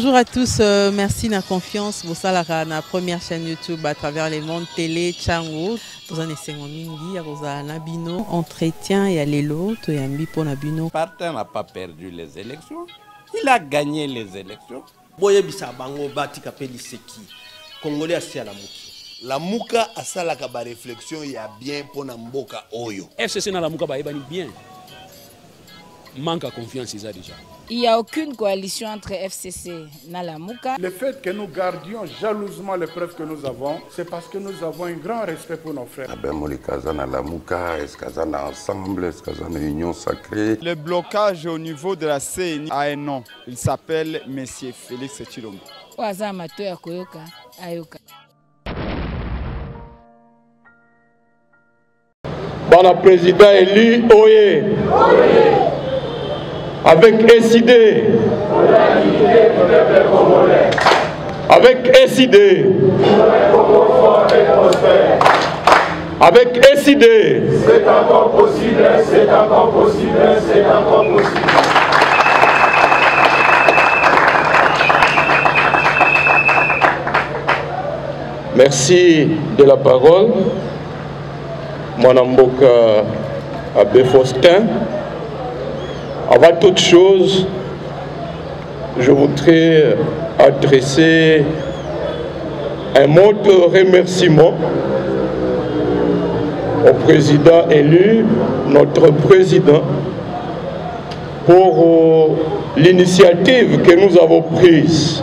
Bonjour à tous, merci de la confiance. Vous savez, la première chaîne YouTube à travers les mondes télé, Chango. Vous en êtes mingi, vous avez Nabino, entretien et allélo, tu es ambi pour Nabino. Partin n'a pas perdu les élections, il a gagné les élections. Boye bisa bango bati kapeli seki. Congolais asi à la mouki. La mouka a ça la kaba réflexion ya bien pour na mboka oyo. FCC na la mouka ba ebani bien. Manque à confiance ils a déjà. Il n'y a aucune coalition entre FCC et Nalamouka. Le fait que nous gardions jalousement les preuves que nous avons, c'est parce que nous avons un grand respect pour nos frères. Ensemble, union sacrée. Le blocage au niveau de la CENI a un nom. Il s'appelle Monsieur Félix Tshilombo. Bon, président élu, Oye. Avec SID, avec SID, avec SID. C'est encore possible, c'est encore possible, c'est encore possible. Merci de la parole. Mwanamboka Abbé Faustin. Avant toute chose, je voudrais adresser un mot de remerciement au président élu, notre président, pour l'initiative que nous avons prise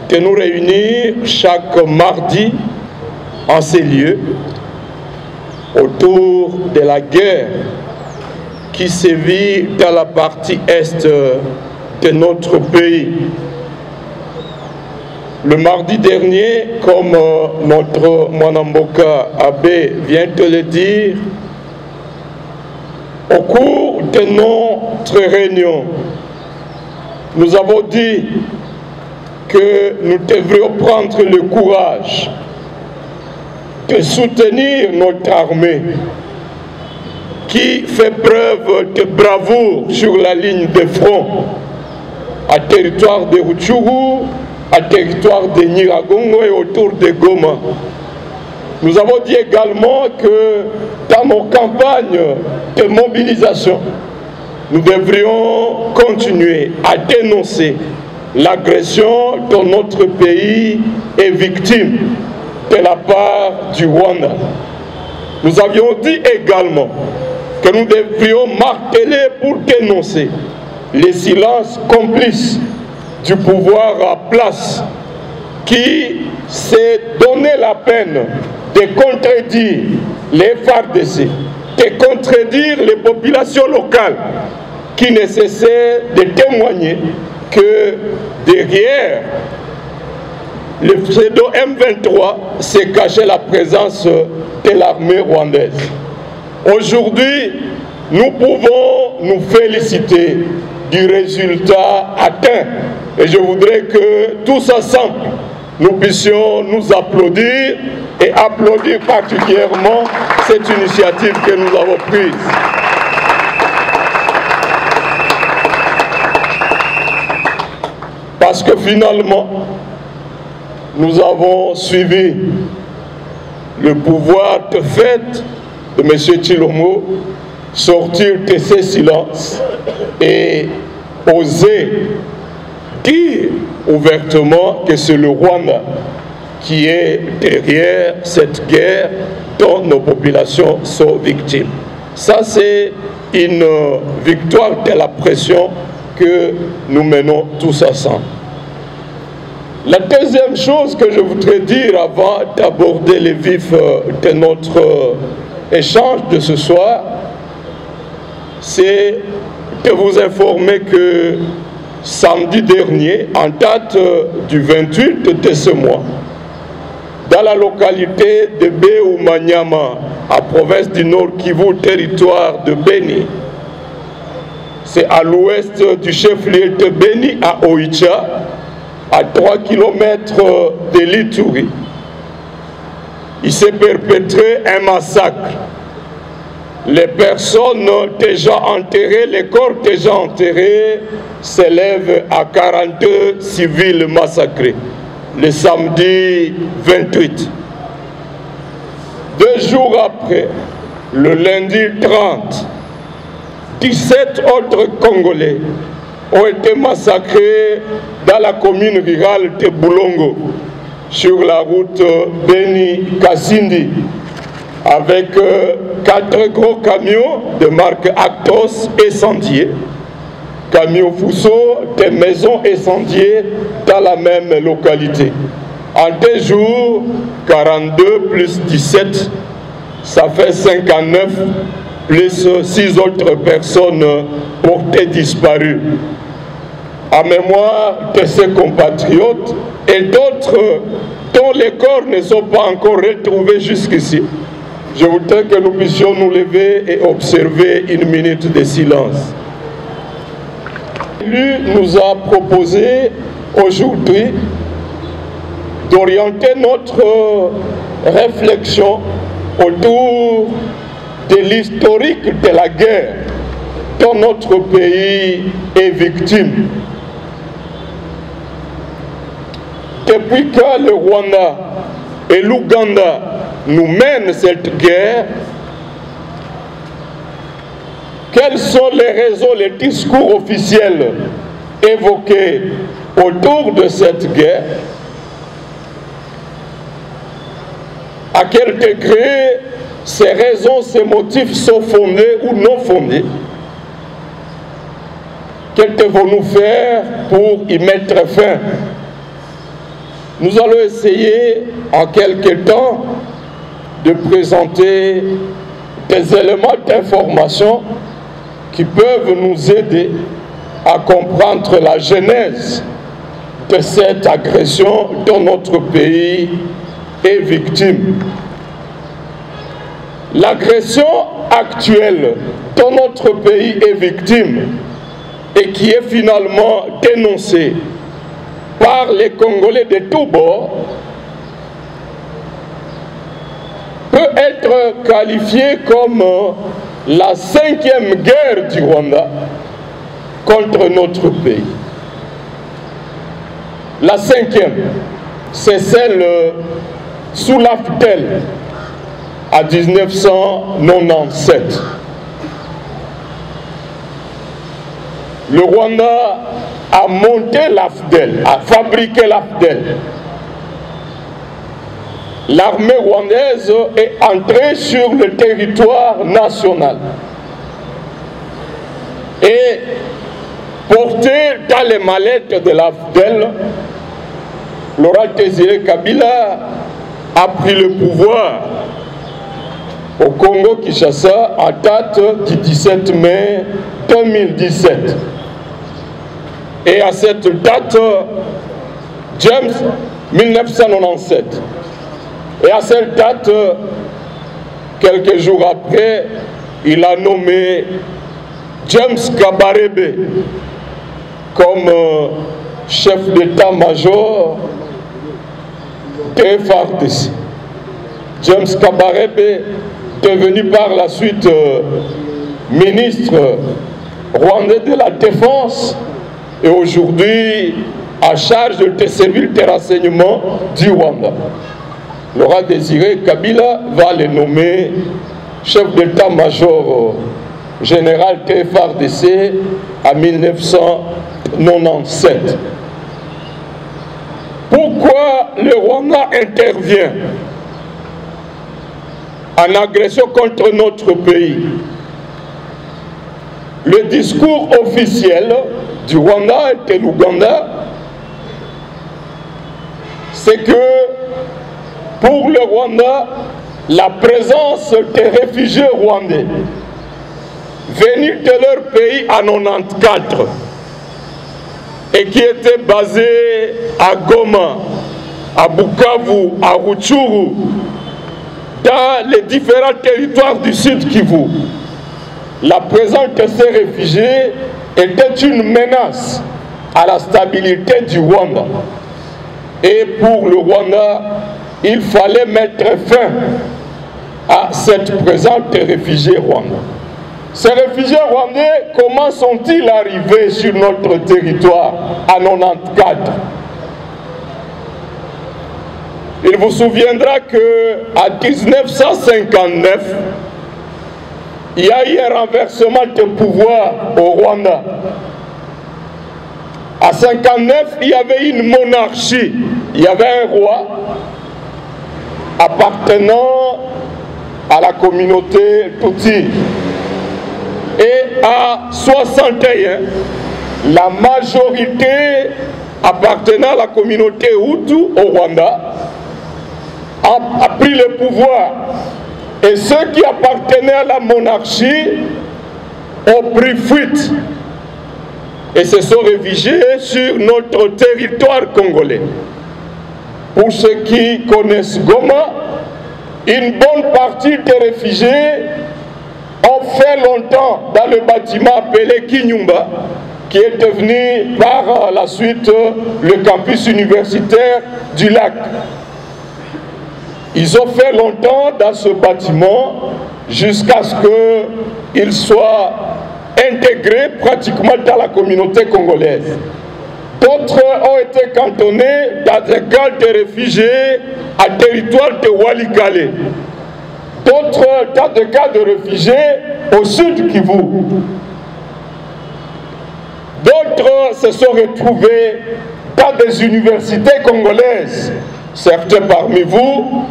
de nous réunir chaque mardi en ces lieux autour de la guerre qui sévit dans la partie est de notre pays. Le mardi dernier, comme notre Mwanamboka Abbé vient de le dire, au cours de notre réunion, nous avons dit que nous devrions prendre le courage de soutenir notre armée qui fait preuve de bravoure sur la ligne de front, à territoire de Rutshuru, à territoire de Nyiragongo et autour de Goma. Nous avons dit également que dans nos campagnes de mobilisation, nous devrions continuer à dénoncer l'agression dont notre pays est victime de la part du Rwanda. Nous avions dit également que nous devrions marteler pour dénoncer les silences complices du pouvoir en place qui s'est donné la peine de contredire les FARDC, de contredire les populations locales qui ne cessaient de témoigner que derrière le pseudo M23 s'est cachée la présence de l'armée rwandaise. Aujourd'hui, nous pouvons nous féliciter du résultat atteint. Et je voudrais que tous ensemble, nous puissions nous applaudir et applaudir particulièrement cette initiative que nous avons prise. Parce que finalement, nous avons suivi le pouvoir de fait de M. Tshilombo sortir de ses silences et oser dire ouvertement que c'est le Rwanda qui est derrière cette guerre dont nos populations sont victimes. Ça, c'est une victoire de la pression que nous menons tous ensemble. La deuxième chose que je voudrais dire avant d'aborder les vifs de notre échange de ce soir, c'est de vous informer que samedi dernier, en date du 28 de ce mois, dans la localité de Beoumanyama, à province du Nord Kivu, territoire de Beni, c'est à l'ouest du chef-lieu de Beni, à Oicha, à 3 km de l'Ituri. Il s'est perpétré un massacre les personnes déjà enterrées, les corps déjà enterrés s'élèvent à 42 civils massacrés le samedi 28. 2 jours après, le lundi 30, 17 autres Congolais ont été massacrés dans la commune rurale de Boulongo, sur la route Beni-Kasindi, avec 4 gros camions de marque Actos incendiés, camions Fuso, des maisons incendiées dans la même localité. En 2 jours, 42 plus 17, ça fait 59, plus 6 autres personnes portées disparues. En mémoire de ses compatriotes et d'autres dont les corps ne sont pas encore retrouvés jusqu'ici, je voudrais que nous puissions nous lever et observer une minute de silence. Lui nous a proposé aujourd'hui d'orienter notre réflexion autour de l'historique de la guerre dont notre pays est victime. Depuis que le Rwanda et l'Ouganda nous mènent cette guerre, quels sont les raisons, les discours officiels évoqués autour de cette guerre? À quel degré ces raisons, ces motifs sont fondés ou non fondés? Que devons-nous faire pour y mettre fin? Nous allons essayer en quelques temps de présenter des éléments d'information qui peuvent nous aider à comprendre la genèse de cette agression dont notre pays est victime. L'agression actuelle dont notre pays est victime et qui est finalement dénoncée par les Congolais de tous bords peut être qualifiée comme la 5e guerre du Rwanda contre notre pays. La 5e, c'est celle sous l'AFDEL à 1997. Le Rwanda a monté l'AFDEL, a fabriqué l'AFDEL. L'armée rwandaise est entrée sur le territoire national et portée dans les mallettes de l'AFDEL. Laurent Désiré Kabila a pris le pouvoir au Congo-Kinshasa en date du 17 mai 2017. Et à cette date, James 1997. Et à cette date, quelques jours après, il a nommé James Kabarebe comme chef d'état-major de FARDC. James Kabarebe, devenu par la suite ministre rwandais de la Défense, et aujourd'hui en charge des services de renseignement du Rwanda. Laurent Désiré Kabila va le nommer chef d'état-major général de FARDC en 1997. Pourquoi le Rwanda intervient en agression contre notre pays? Le discours officiel du Rwanda et de l'Ouganda, c'est que pour le Rwanda, la présence des réfugiés rwandais venus de leur pays en 1994 et qui étaient basés à Goma, à Bukavu, à Rutshuru, dans les différents territoires du Sud Kivu, la présence de ces réfugiés était une menace à la stabilité du Rwanda. Et pour le Rwanda, il fallait mettre fin à cette présence des réfugiés rwandais. Ces réfugiés rwandais, comment sont-ils arrivés sur notre territoire en 1994? Il vous souviendra qu'en 1959, il y a eu un renversement de pouvoir au Rwanda. En 1959, il y avait une monarchie. Il y avait un roi appartenant à la communauté Tutsi. Et en 1961, la majorité appartenant à la communauté Hutu au Rwanda a pris le pouvoir. Et ceux qui appartenaient à la monarchie ont pris fuite et se sont réfugiés sur notre territoire congolais. Pour ceux qui connaissent Goma, une bonne partie des réfugiés ont fait longtemps dans le bâtiment appelé Kinyumba, qui est devenu par la suite le campus universitaire du lac. Ils ont fait longtemps dans ce bâtiment jusqu'à ce qu'ils soient intégrés pratiquement dans la communauté congolaise. D'autres ont été cantonnés dans des camps de réfugiés à territoire de Walikale. D'autres dans des camps de réfugiés au sud Kivu. D'autres se sont retrouvés dans des universités congolaises. Certains parmi vous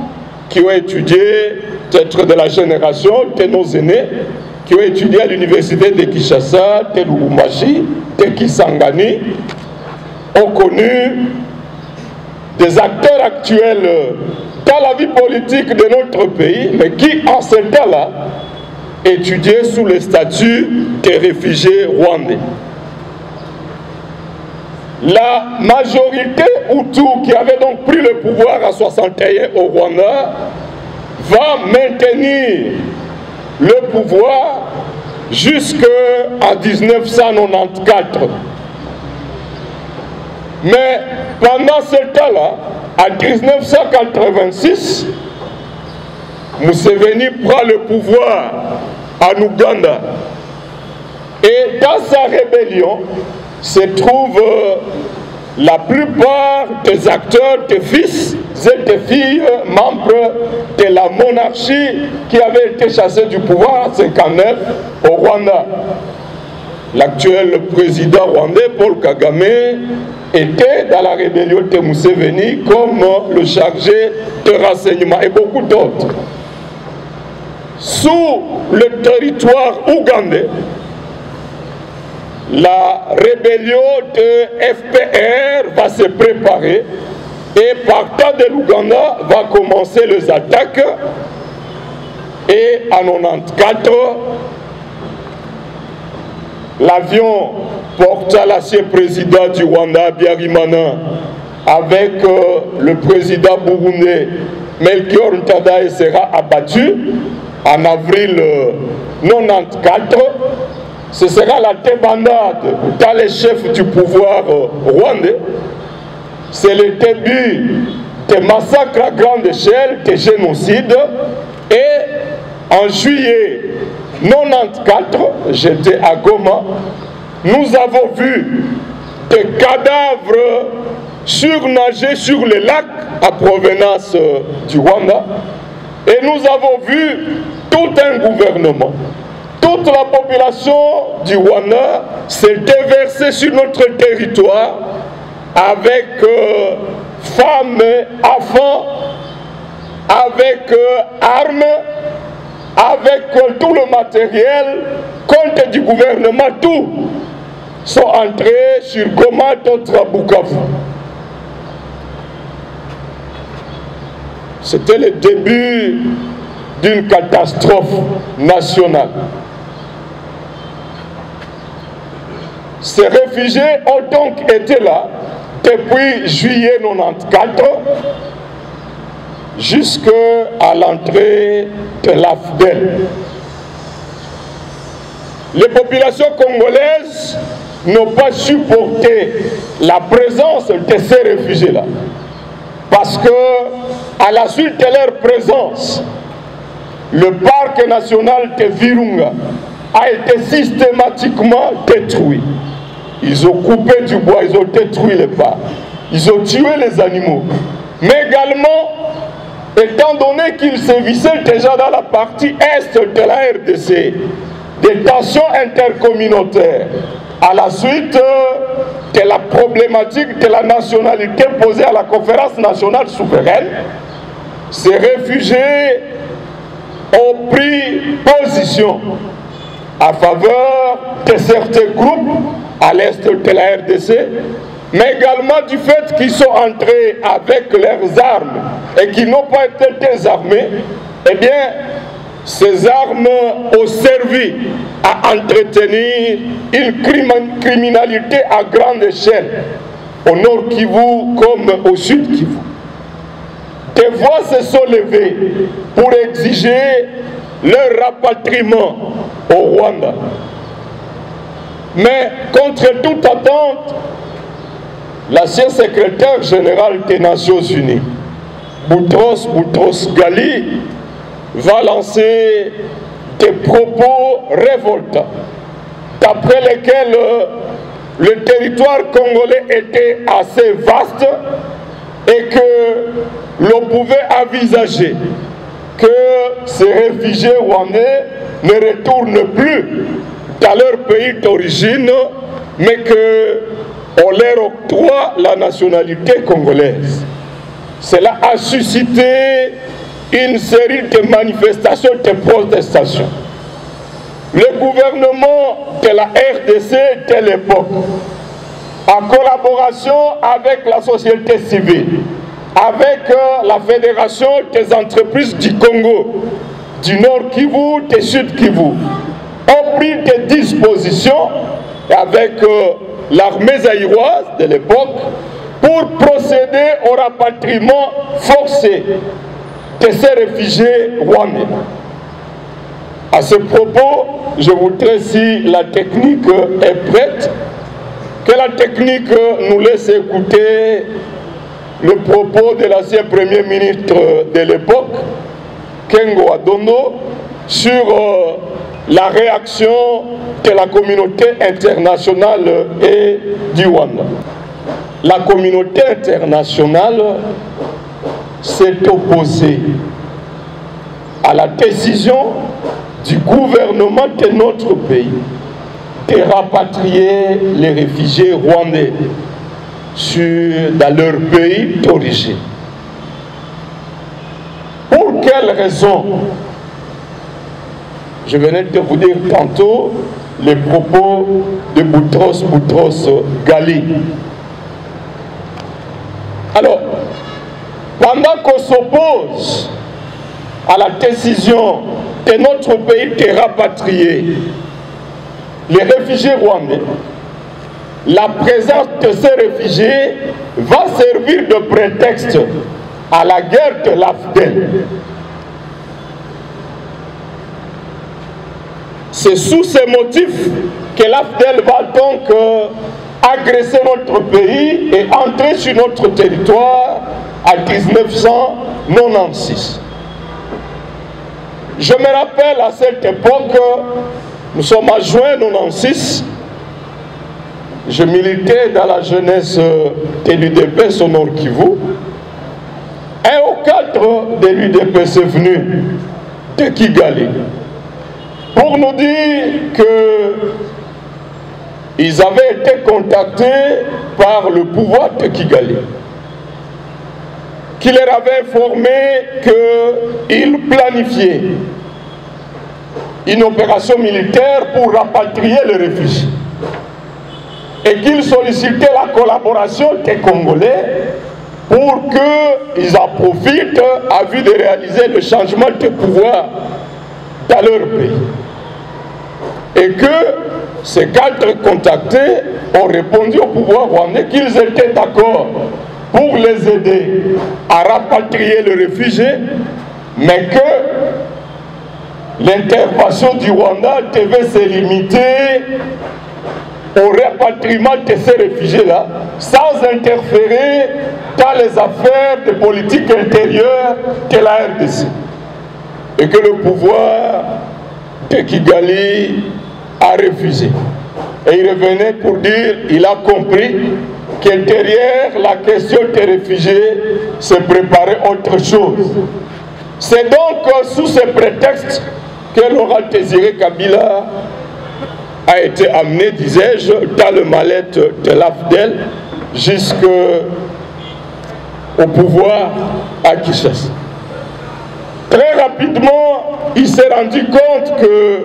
qui ont étudié, peut-être de la génération de nos aînés, qui ont étudié à l'université de Kinshasa, de Lubumbashi, de Kisangani, ont connu des acteurs actuels dans la vie politique de notre pays, mais qui, en ce temps-là, étudiaient sous le statut des réfugiés rwandais. La majorité Hutu qui avait donc pris le pouvoir en 1961 au Rwanda va maintenir le pouvoir jusqu'en 1994. Mais pendant ce temps-là, en 1986, Museveni prend le pouvoir en Ouganda. Et dans sa rébellion, se trouvent la plupart des acteurs, des fils et des filles membres de la monarchie qui avaient été chassés du pouvoir en 1959 au Rwanda. L'actuel président rwandais, Paul Kagame, était dans la rébellion de Museveni comme le chargé de renseignement et beaucoup d'autres. Sous le territoire ougandais, la rébellion de FPR va se préparer et partant de l'Ouganda va commencer les attaques et en 1994 l'avion portant l'ancien président du Rwanda Biarimana avec le président burundais Melchior Ntadaye sera abattu en avril 1994. Ce sera la débandade dans les chefs du pouvoir rwandais. C'est le début des massacres à grande échelle, des génocides. Et en juillet 1994, j'étais à Goma, nous avons vu des cadavres surnager sur les lacs à provenance du Rwanda. Et nous avons vu tout un gouvernement. Toute la population du Rwanda s'est déversée sur notre territoire avec femmes, enfants, avec armes, avec tout le matériel, compte du gouvernement, tout sont entrés sur Goma, d'autres à Bukavu. C'était le début d'une catastrophe nationale. Ces réfugiés ont donc été là depuis juillet 1994 jusqu'à l'entrée de l'AFDEL. Les populations congolaises n'ont pas supporté la présence de ces réfugiés-là. Parce que, à la suite de leur présence, le parc national de Virunga a été systématiquement détruit. Ils ont coupé du bois, ils ont détruit les parcs, ils ont tué les animaux. Mais également, étant donné qu'ils sévissaient déjà dans la partie est de la RDC, des tensions intercommunautaires, à la suite de la problématique de la nationalité posée à la conférence nationale souveraine, ces réfugiés ont pris position en faveur de certains groupes à l'est de la RDC, mais également du fait qu'ils sont entrés avec leurs armes et qu'ils n'ont pas été désarmés. Eh bien, ces armes ont servi à entretenir une criminalité à grande échelle, au nord Kivu comme au sud Kivu. Des voix se sont levées pour exiger leur rapatriement au Rwanda. Mais contre toute attente, l'ancien secrétaire général des Nations Unies, Boutros Ghali, va lancer des propos révoltants, d'après lesquels le territoire congolais était assez vaste et que l'on pouvait envisager que ces réfugiés rwandais ne retournent plus dans leur pays d'origine, mais qu'on leur octroie la nationalité congolaise. Cela a suscité une série de manifestations, de protestations. Le gouvernement de la RDC de l'époque, en collaboration avec la société civile, avec la Fédération des entreprises du Congo, du Nord Kivu, du Sud Kivu, ont pris des dispositions avec l'armée zaïroise de l'époque pour procéder au rapatriement forcé de ces réfugiés rwandais. À ce propos, je voudrais, si la technique est prête, que la technique nous laisse écouter le propos de l'ancien Premier ministre de l'époque, Kengo Adondo, sur la réaction de la communauté internationale et du Rwanda. La communauté internationale s'est opposée à la décision du gouvernement de notre pays de rapatrier les réfugiés rwandais dans leur pays d'origine. Pour quelles raisons? Je venais de vous dire tantôt les propos de Boutros Ghali. Alors, pendant qu'on s'oppose à la décision de notre pays de rapatrier les réfugiés rwandais, la présence de ces réfugiés va servir de prétexte à la guerre de l'AFDEL. C'est sous ces motifs que l'AFDEL va donc agresser notre pays et entrer sur notre territoire en 1996. Je me rappelle à cette époque, nous sommes en juin 1996, je militais dans la jeunesse de l'UDPS au Nord Kivu, et au cadre de l'UDPS est venu de Kigali pour nous dire qu'ils avaient été contactés par le pouvoir de Kigali, qui leur avait informé qu'ils planifiaient une opération militaire pour rapatrier les réfugiés et qu'ils sollicitaient la collaboration des Congolais pour qu'ils en profitent à vue de réaliser le changement de pouvoir dans leur pays. Et que ces cadres contactés ont répondu au pouvoir rwandais qu'ils étaient d'accord pour les aider à rapatrier les réfugiés, mais que l'intervention du Rwanda devait se limiter au rapatriement de ces réfugiés-là, sans interférer dans les affaires de politique intérieure de la RDC. et que le pouvoir de Kigali a refusé. Et il revenait pour dire, il a compris que derrière la question des réfugiés se préparait autre chose. C'est donc sous ce prétexte que Laurent Désiré Kabila a été amené, disais-je, dans le mallette de l'AFDEL jusqu'au pouvoir à Kinshasa. Très rapidement, il s'est rendu compte que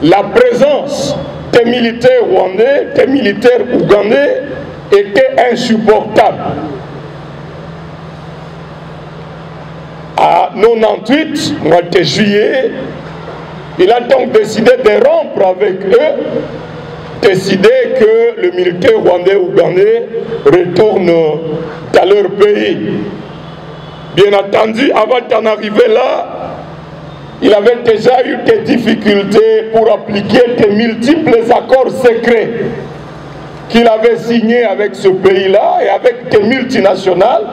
la présence des militaires rwandais, des militaires ougandais était insupportable. À 98, mois de juillet, il a donc décidé de rompre avec eux, décidé que le militaire rwandais ougandais retourne dans leur pays. Bien entendu, avant d'en arriver là, il avait déjà eu des difficultés pour appliquer de multiples accords secrets qu'il avait signés avec ce pays-là et avec des multinationales,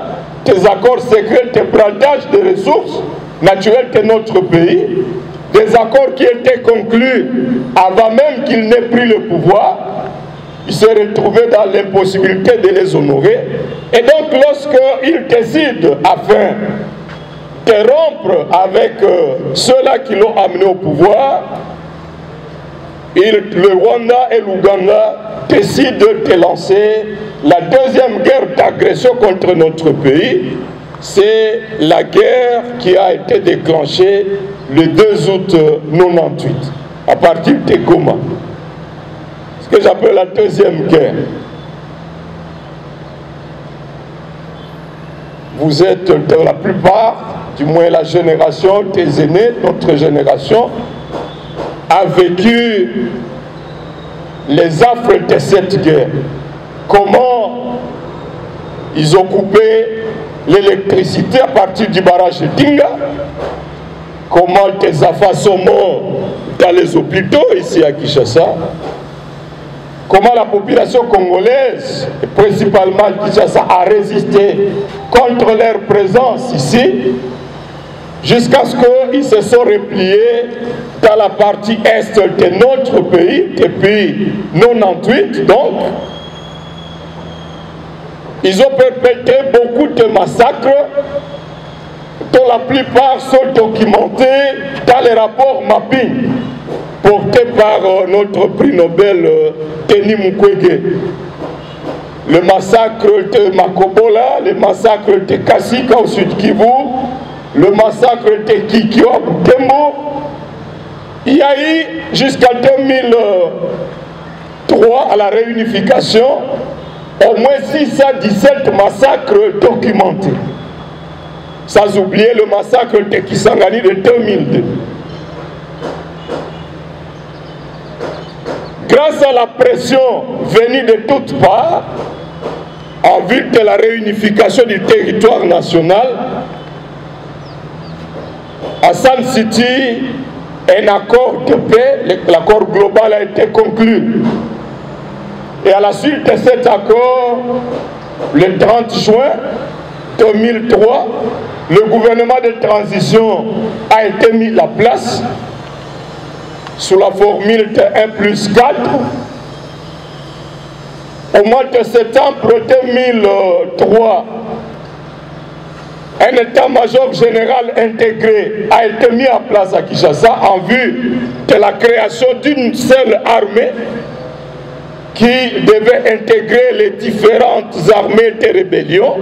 des accords secrets de bradage des ressources naturelles de notre pays, des accords qui étaient conclus avant même qu'il n'ait pris le pouvoir. Il s'est retrouvé dans l'impossibilité de les honorer. Et donc lorsqu'il décide, afin de rompre avec ceux-là qui l'ont amené au pouvoir, le Rwanda et l'Ouganda décident de lancer la deuxième guerre d'agression contre notre pays. C'est la guerre qui a été déclenchée le 2 août 98, à partir de Goma. Ce que j'appelle la deuxième guerre. Vous êtes dans la plupart, du moins la génération des aînés, notre génération, a vécu les affres de cette guerre. Comment ils ont coupé l'électricité à partir du barrage de Tinga, comment des affassements dans les hôpitaux ici à Kinshasa, comment la population congolaise, et principalement Kinshasa, a résisté contre leur présence ici, jusqu'à ce qu'ils se sont repliés dans la partie est de notre pays depuis 98, donc. Ils ont perpétré beaucoup de massacres dont la plupart sont documentés dans les rapports mapping portés par notre prix Nobel Denis Mukwege. Le massacre de Makobola, le massacre de Kasika au sud Kivu, le massacre de Kikyo à Butembo. Il y a eu jusqu'à 2003 à la réunification au moins 617 massacres documentés. Sans oublier le massacre de Kisangani de 2002. Grâce à la pression venue de toutes parts, en vue de la réunification du territoire national, à San City, un accord de paix, l'accord global a été conclu. Et à la suite de cet accord, le 30 juin 2003, le gouvernement de transition a été mis en place sous la formule de 1+4. Au mois de septembre 2003, un état-major général intégré a été mis en place à Kinshasa en vue de la création d'une seule armée qui devait intégrer les différentes armées de rébellion.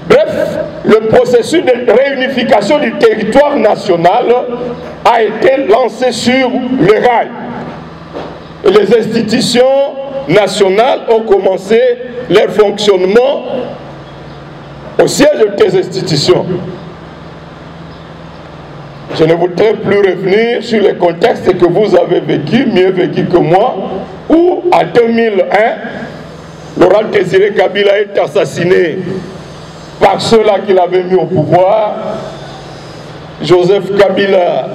Bref, le processus de réunification du territoire national a été lancé sur le rail. Et les institutions nationales ont commencé leur fonctionnement au siège des institutions. Je ne voudrais plus revenir sur le contexte que vous avez vécu, mieux vécu que moi, où en 2001, Laurent Désiré Kabila est assassiné par ceux-là qui l'avaient mis au pouvoir. Joseph Kabila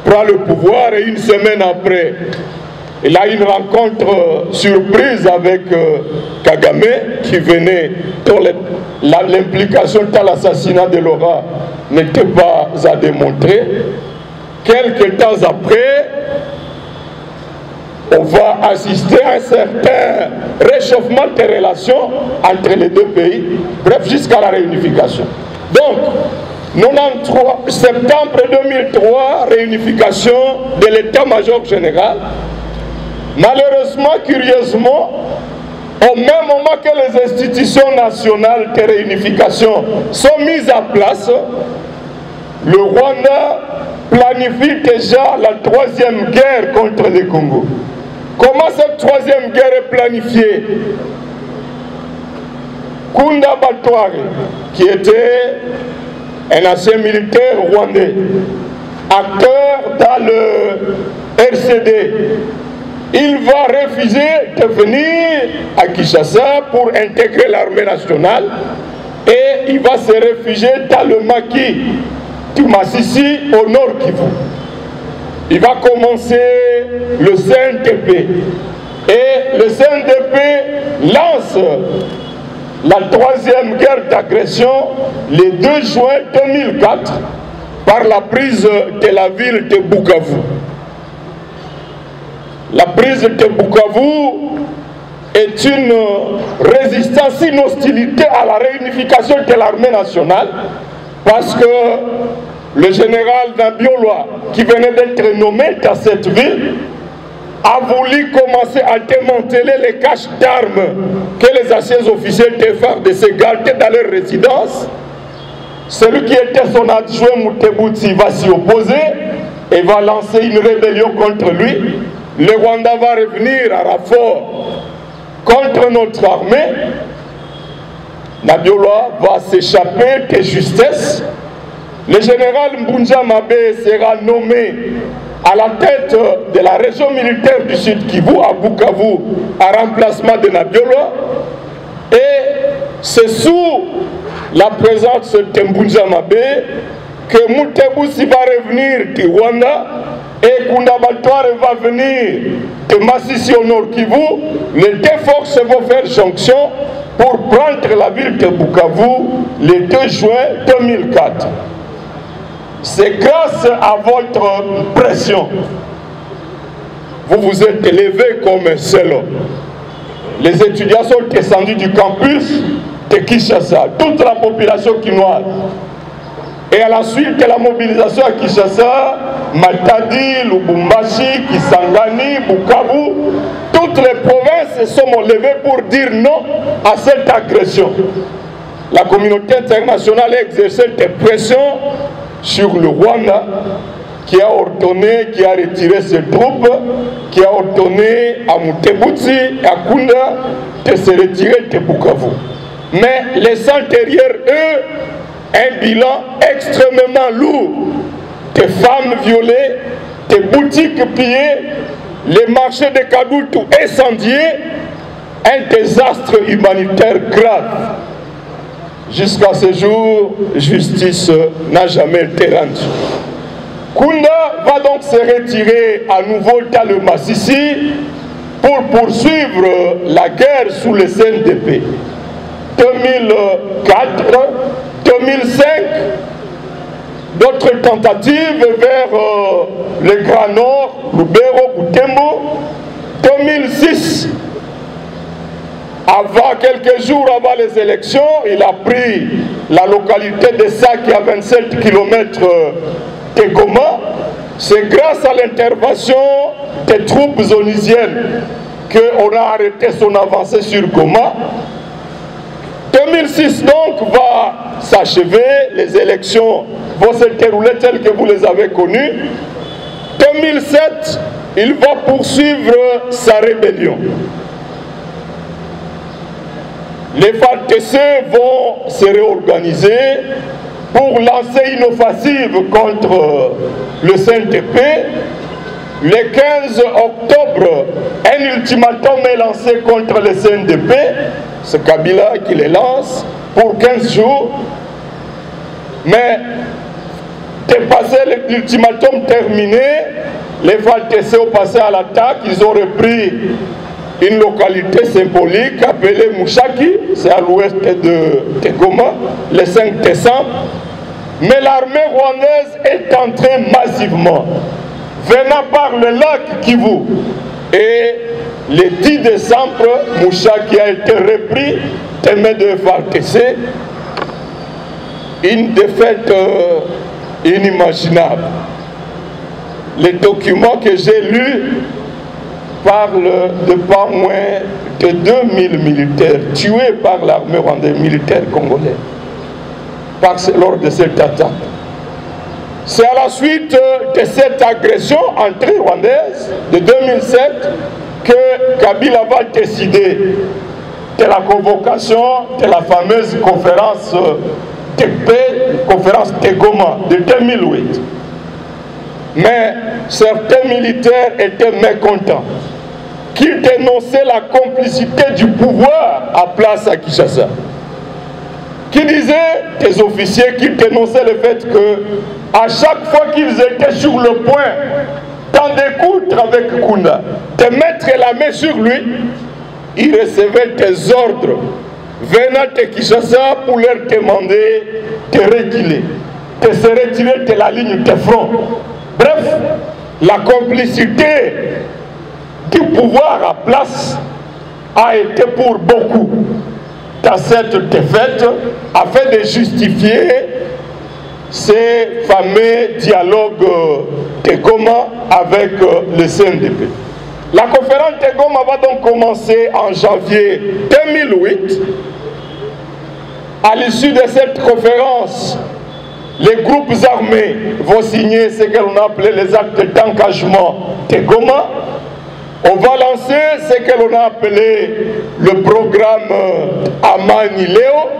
prend le pouvoir et une semaine après, il a une rencontre surprise avec Kagame qui venait dans l'implication dans l'assassinat de Laurent n'était pas à démontrer. Quelques temps après, on va assister à un certain réchauffement des relations entre les deux pays, bref, jusqu'à la réunification. Donc, 93 septembre 2003, réunification de l'état-major général. Malheureusement, curieusement, au même moment que les institutions nationales de réunification sont mises en place, le Rwanda planifie déjà la troisième guerre contre le Congo. Comment cette troisième guerre est planifiée? Kunda Baltware, qui était un ancien militaire rwandais, acteur dans le RCD, il va refuser de venir à Kinshasa pour intégrer l'armée nationale et il va se réfugier dans le maquis du Massissi au nord Kivu. Il va commencer le CNDP et le CNDP lance la troisième guerre d'agression le 2 juin 2004 par la prise de la ville de Bukavu. La prise de Bukavu est une résistance, une hostilité à la réunification de l'armée nationale parce que le général Nabiolwa, qui venait d'être nommé dans cette ville, a voulu commencer à démanteler les caches d'armes que les anciens officiers de FARDC gardaient dans leur résidence. Celui qui était son adjoint Mutebutsi va s'y opposer et va lancer une rébellion contre lui. Le Rwanda va revenir à renfort contre notre armée. Nabiolwa va s'échapper de justesse. Le général Mbunja Mabé sera nommé à la tête de la région militaire du Sud Kivu, à Bukavu, à remplacement de Nabiolwa. Et c'est sous la présence de Mbunja Mabé que Mutebutsi va revenir du Rwanda et Kunda Baltware va venir de Massissi au nord Kivu. Les deux forces vont faire jonction pour prendre la ville de Bukavu le 2 juin 2004. C'est grâce à votre pression. Vous vous êtes élevé comme un seul homme. Les étudiants sont descendus du campus de Kinshasa, toute la population quinoise. Et à la suite de la mobilisation à Kinshasa, Matadi, Lubumbashi, Kisangani, Bukavu, toutes les provinces se sont levées pour dire non à cette agression. La communauté internationale a exercé des pressions sur le Rwanda, qui a ordonné, qui a retiré ses troupes, qui a ordonné à Mutebutsi et à Kunda de se retirer de Bukavu. Mais laissant derrière eux un bilan extrêmement lourd, des femmes violées, des boutiques pillées, les marchés de Kadutu incendiés, un désastre humanitaire grave. Jusqu'à ce jour, justice n'a jamais été rendue. Kunda va donc se retirer à nouveau dans le Massissi pour poursuivre la guerre sous le CNDP. 2004, 2005, d'autres tentatives vers le Grand Nord, Lubero, Butembo. 2006, quelques jours avant les élections, il a pris la localité de Saki à 27 km de Goma. C'est grâce à l'intervention des troupes onisiennes qu'on a arrêté son avancée sur Goma. 2006 donc va s'achever, les élections vont se dérouler telles que vous les avez connues. 2007, il va poursuivre sa rébellion. Les FARDC vont se réorganiser pour lancer une offensive contre le CNDP. Le 15 octobre, un ultimatum est lancé contre le CNDP. C'est Kabila qui les lance pour 15 jours. Mais dépassé l'ultimatum terminé, les FARDC ont passé à l'attaque. Ils ont repris une localité symbolique appelée Mouchaki, c'est à l'ouest de Goma, le 5 décembre. Mais l'armée rwandaise est entrée massivement, venant par le lac Kivu. Et le 10 décembre, Mouchaki a été repris, témoin de FARDC, une défaite inimaginable. Les documents que j'ai lus parlent de pas moins de 2000 militaires tués par l'armée rwandaise, militaires congolais, lors de cette attaque. C'est à la suite de cette agression anti-rwandaise de 2007 que Kabila va décider de la convocation de la fameuse conférence de paix, conférence de Goma de 2008. Mais certains militaires étaient mécontents, qu'ils dénonçaient la complicité du pouvoir à place à Kinshasa, qui disaient, des officiers, qui dénonçaient le fait que à chaque fois qu'ils étaient sur le point d'en découdre avec Kunda, de mettre la main sur lui, ils recevaient des ordres venant de Kinshasa pour leur demander de reculer, de se retirer de la ligne de front. Bref, la complicité du pouvoir à place a été pour beaucoup dans cette défaite afin de justifier ces fameux dialogues de Goma avec le CNDP. La conférence de Goma va donc commencer en janvier 2008. À l'issue de cette conférence, les groupes armés vont signer ce que l'on a appelé les actes d'engagement de Goma. On va lancer ce que l'on a appelé le programme Amani Léo.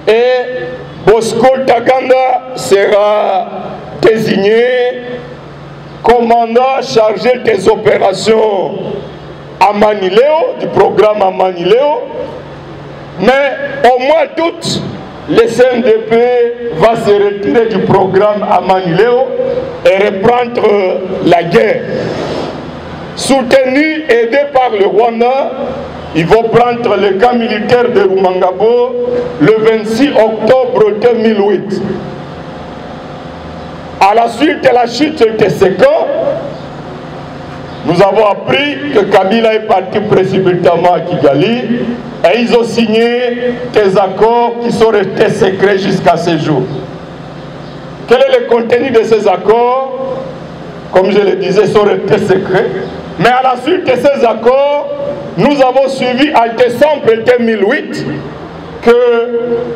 Et Bosco Ntaganda sera désigné commandant chargé des opérations Amani Léo, du programme Amani Léo. Mais au mois d'août, le CNDP va se retirer du programme Amani Léo et reprendre la guerre. Soutenu, aidé par le Rwanda, ils vont prendre le camp militaire de Rumangabo le 26 octobre 2008. À la suite de la chute de ces camps, nous avons appris que Kabila est parti précipitamment à Kigali et ils ont signé des accords qui sont restés secrets jusqu'à ce jour. Quel est le contenu de ces accords? Comme je le disais, ils sont restés secrets. Mais à la suite de ces accords, nous avons suivi en décembre 2008 que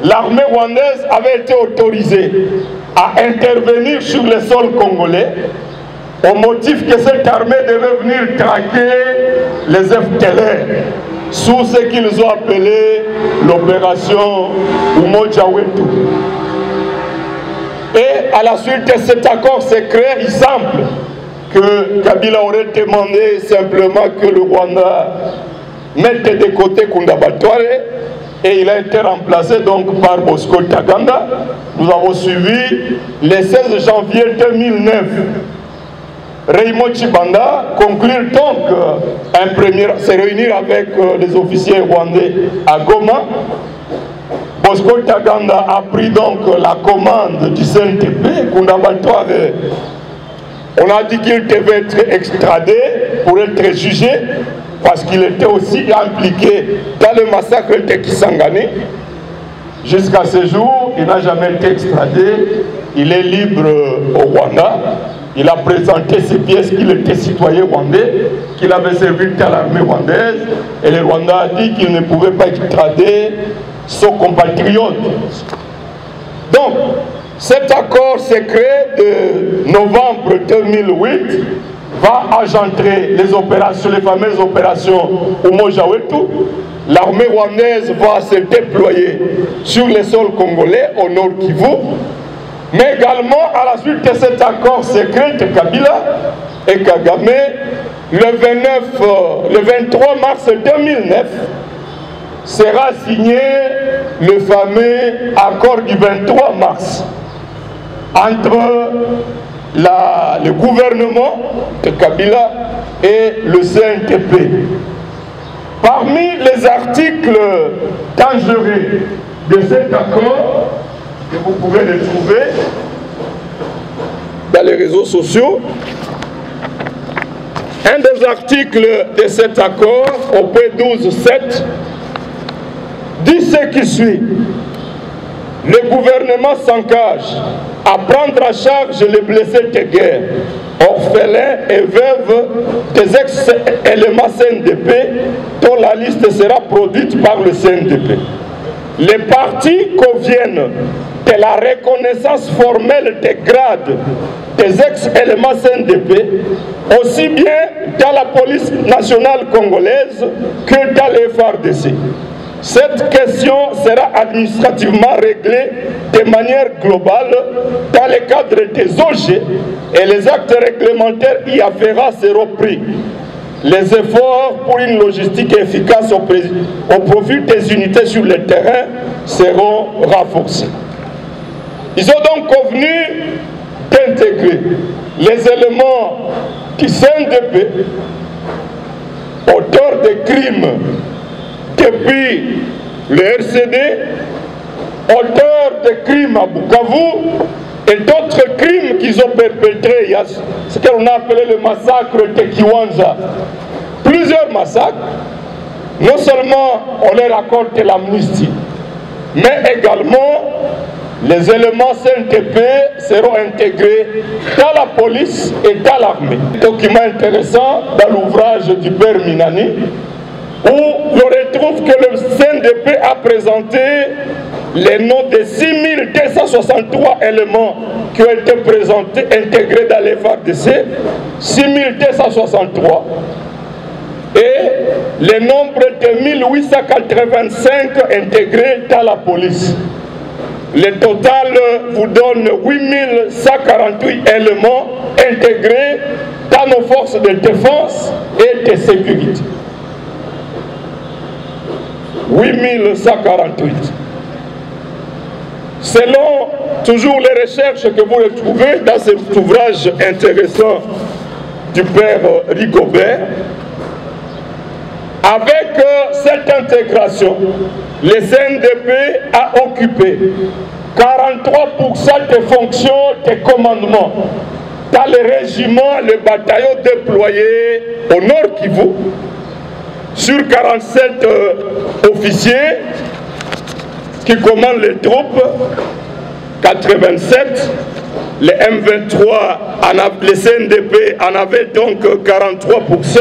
l'armée rwandaise avait été autorisée à intervenir sur le sol congolais au motif que cette armée devait venir traquer les FDLR sous ce qu'ils ont appelé l'opération Umoja Wetu. Et à la suite de cet accord secret, il semble que Kabila aurait demandé simplement que le Rwanda mette de côté Kunda Batware et il a été remplacé donc par Bosco Ntaganda. Nous avons suivi le 16 janvier 2009 Raymond Chibanda conclure donc se réunir avec les officiers rwandais à Goma. Bosco Ntaganda a pris donc la commande du CNDP. Kunda Batware, on a dit qu'il devait être extradé pour être jugé parce qu'il était aussi impliqué dans le massacre de Kisangani. Jusqu'à ce jour, il n'a jamais été extradé. Il est libre au Rwanda. Il a présenté ses pièces qu'il était citoyen rwandais, qu'il avait servi à l'armée rwandaise. Et le Rwanda a dit qu'il ne pouvait pas extrader son compatriote. Donc, cet accord secret de novembre 2008 va engendrer les opérations, les fameuses opérations Umoja Wetu. L'armée rwandaise va se déployer sur le sol congolais au nord Kivu. Mais également, à la suite de cet accord secret de Kabila et Kagame, le 23 mars 2009, sera signé le fameux accord du 23 mars entre le gouvernement de Kabila et le CNDP. Parmi les articles dangereux de cet accord, que vous pouvez retrouver dans les réseaux sociaux. Un des articles de cet accord, au P12.7, dit ce qui suit. Le gouvernement s'engage à prendre en charge les blessés de guerre, orphelins et veuves des ex-éléments CNDP dont la liste sera produite par le CNDP. Les partis conviennent de la reconnaissance formelle des grades des ex-éléments CNDP, aussi bien dans la police nationale congolaise que dans les FARDC. Cette question sera administrativement réglée de manière globale dans le cadre des OG et les actes réglementaires y afférents seront pris. Les efforts pour une logistique efficace au profit des unités sur le terrain seront renforcés. Ils ont donc convenu d'intégrer les éléments du CNDP, auteurs de crimes depuis le RCD, auteurs de crimes à Bukavu et d'autres crimes qu'ils ont perpétrés. Il y a ce qu'on a appelé le massacre de Kiwanja. Plusieurs massacres. Non seulement on leur accorde l'amnistie, mais également les éléments CNTP seront intégrés dans la police et dans l'armée. Document intéressant dans l'ouvrage du père Minani, où l'on retrouve que le CNDP a présenté les noms de 6263 éléments qui ont été présentés, intégrés dans les FARDC, 6263, et le nombre de 1885 intégrés dans la police. Le total vous donne 8148 éléments intégrés dans nos forces de défense et de sécurité. 8148. Selon toujours les recherches que vous retrouvez dans cet ouvrage intéressant du père Rigobert, avec cette intégration, le CNDP a occupé 43% des fonctions de commandement dans les régiments, les bataillons déployés au Nord Kivu. Sur 47 officiers qui commandent les troupes, 87, les M23, les CNDP en avaient donc 43%.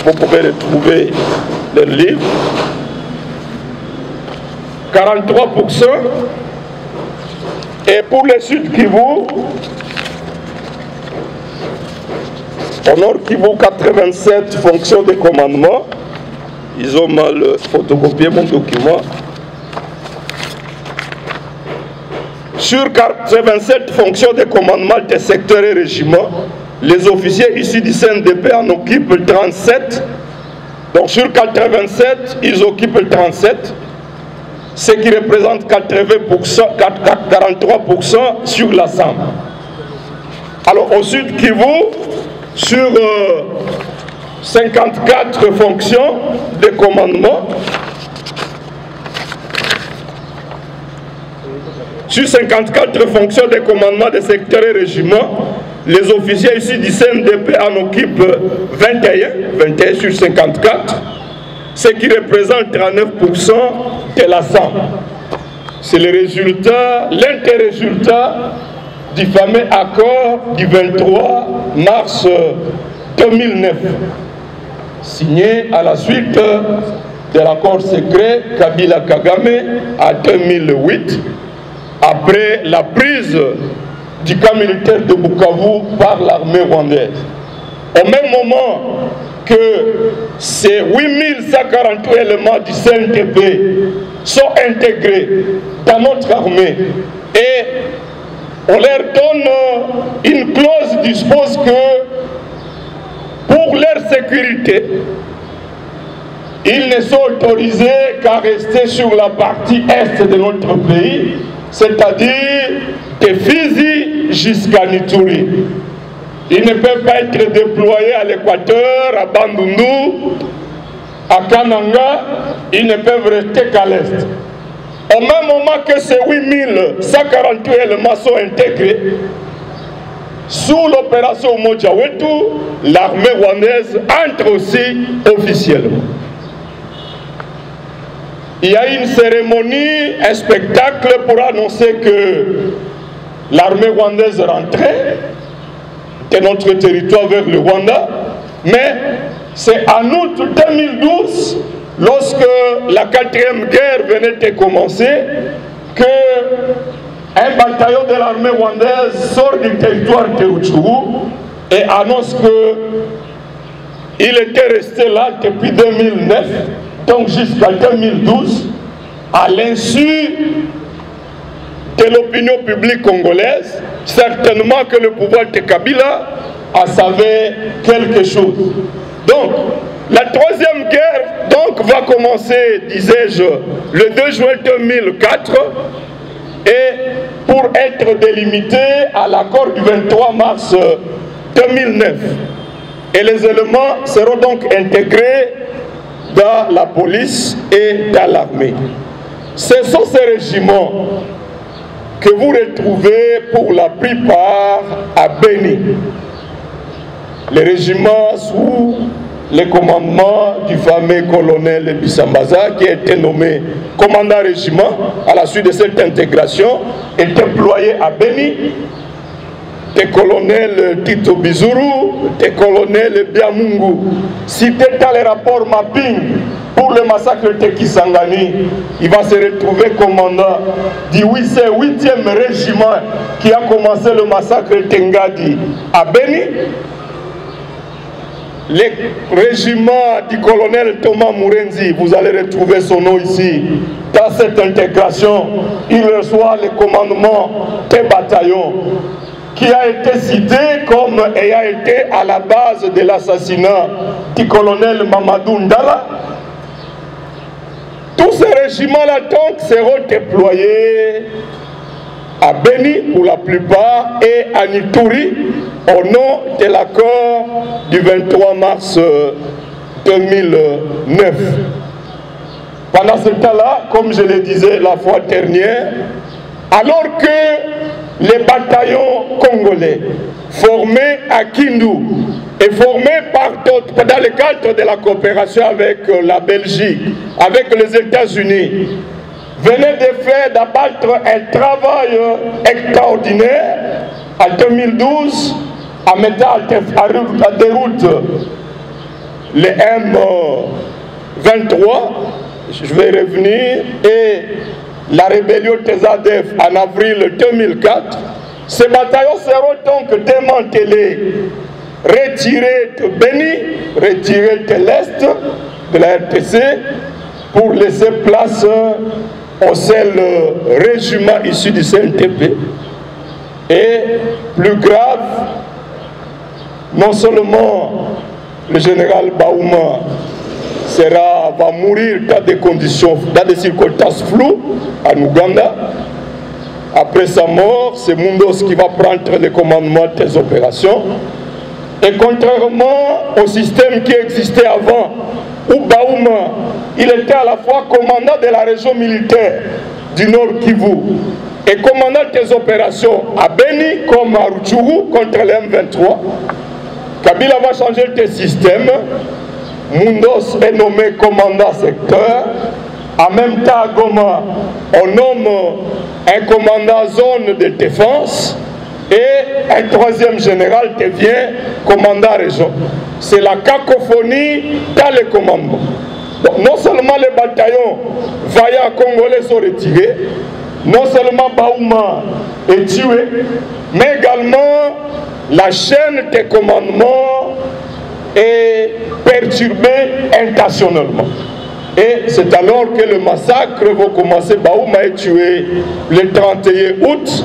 Vous pouvez retrouver le livre. 43%. Et pour le Sud Kivu, au Nord Kivu, 87 fonctions de commandement. Ils ont mal photocopié mon document. Sur 87 fonctions de commandement des secteurs et régiments, les officiers issus du CNDP en occupent 37. Donc sur 87, ils occupent 37. Ce qui représente 43% sur l'ensemble. Alors au Sud Kivu, sur 54 fonctions de commandement, sur 54 fonctions de commandement des secteurs et régiments, les officiers ici du CNDP en occupent 21 sur 54. Ce qui représente 39% de l'ensemble. C'est le résultat, l'un des résultats du fameux accord du 23 mars 2009, signé à la suite de l'accord secret Kabila-Kagame en 2008, après la prise du camp militaire de Bukavu par l'armée rwandaise. Au même moment que ces 8148 éléments du CNDP sont intégrés dans notre armée et on leur donne une clause qui dispose que pour leur sécurité, ils ne sont autorisés qu'à rester sur la partie est de notre pays, c'est-à-dire de Fizi jusqu'à Nituri. Ils ne peuvent pas être déployés à l'Équateur, à Bandundu, à Kananga. Ils ne peuvent rester qu'à l'Est. Au même moment que ces 8148 éléments sont intégrés, sous l'opération Mojawetu, l'armée rwandaise entre aussi officiellement. Il y a une cérémonie, un spectacle pour annoncer que l'armée rwandaise rentrait de notre territoire vers le Rwanda, mais c'est en août 2012, lorsque la 4e guerre venait de commencer, que un bataillon de l'armée rwandaise sort du territoire de Rutshuru et annonce qu'il était resté là depuis 2009, donc jusqu'à 2012, à l'insu de l'opinion publique congolaise, certainement que le pouvoir de Kabila a savait quelque chose. Donc, la 3e guerre va commencer, disais-je, le 2 juin 2004, et pour être délimité à l'accord du 23 mars 2009. Et les éléments seront donc intégrés dans la police et dans l'armée. Ce sont ces régiments que vous retrouvez pour la plupart à Beni. Les régiments sous le commandement du fameux colonel Bissambaza, qui a été nommé commandant régiment à la suite de cette intégration, est déployé à Beni. Des colonels Tito Bizuru, des colonels Biamungu, cités dans les rapports mapping pour le massacre de Kisangani. Il va se retrouver commandant du 8e régiment qui a commencé le massacre de Tengadi à Beni. Le régiment du colonel Thomas Mourenzi, vous allez retrouver son nom ici. Dans cette intégration, il reçoit le commandement des bataillons, qui a été cité comme ayant été à la base de l'assassinat du colonel Mamadou Ndala. Tous ces régiments-là donc seront déployés à Beni pour la plupart et à Nituri au nom de l'accord du 23 mars 2009. Pendant ce temps-là, comme je le disais la fois dernière, alors que les bataillons congolais formés à Kindu et formés par d'autres dans le cadre de la coopération avec la Belgique, avec les États-Unis, venaient de faire d'abattre un travail extraordinaire en 2012 en mettant à déroute les M23, je vais revenir, et la rébellion des ADF en avril 2004. Ces bataillons seront donc démantelés, retirés de Beni, retirés de l'Est de la RTC pour laisser place au seul régiment issu du CNTP. Et plus grave, non seulement le général Baouma va mourir dans des conditions, dans des circonstances floues en Ouganda. Après sa mort, c'est Mundos qui va prendre le commandement des opérations. Et contrairement au système qui existait avant, où Baouma, il était à la fois commandant de la région militaire du Nord Kivu et commandant des opérations à Beni comme à Rutshuru contre les M23, Kabila va changer de système. Mundos est nommé commandant secteur. En même temps, à Goma, on nomme un commandant zone de défense et un 3e général devient commandant région. C'est la cacophonie dans le commandement. Donc, non seulement les bataillons vaillants congolais sont retirés, non seulement Baouma est tué, mais également la chaîne de commandement est perturbée intentionnellement. Et c'est alors que le massacre va commencer. Baouma est tué le 31 août.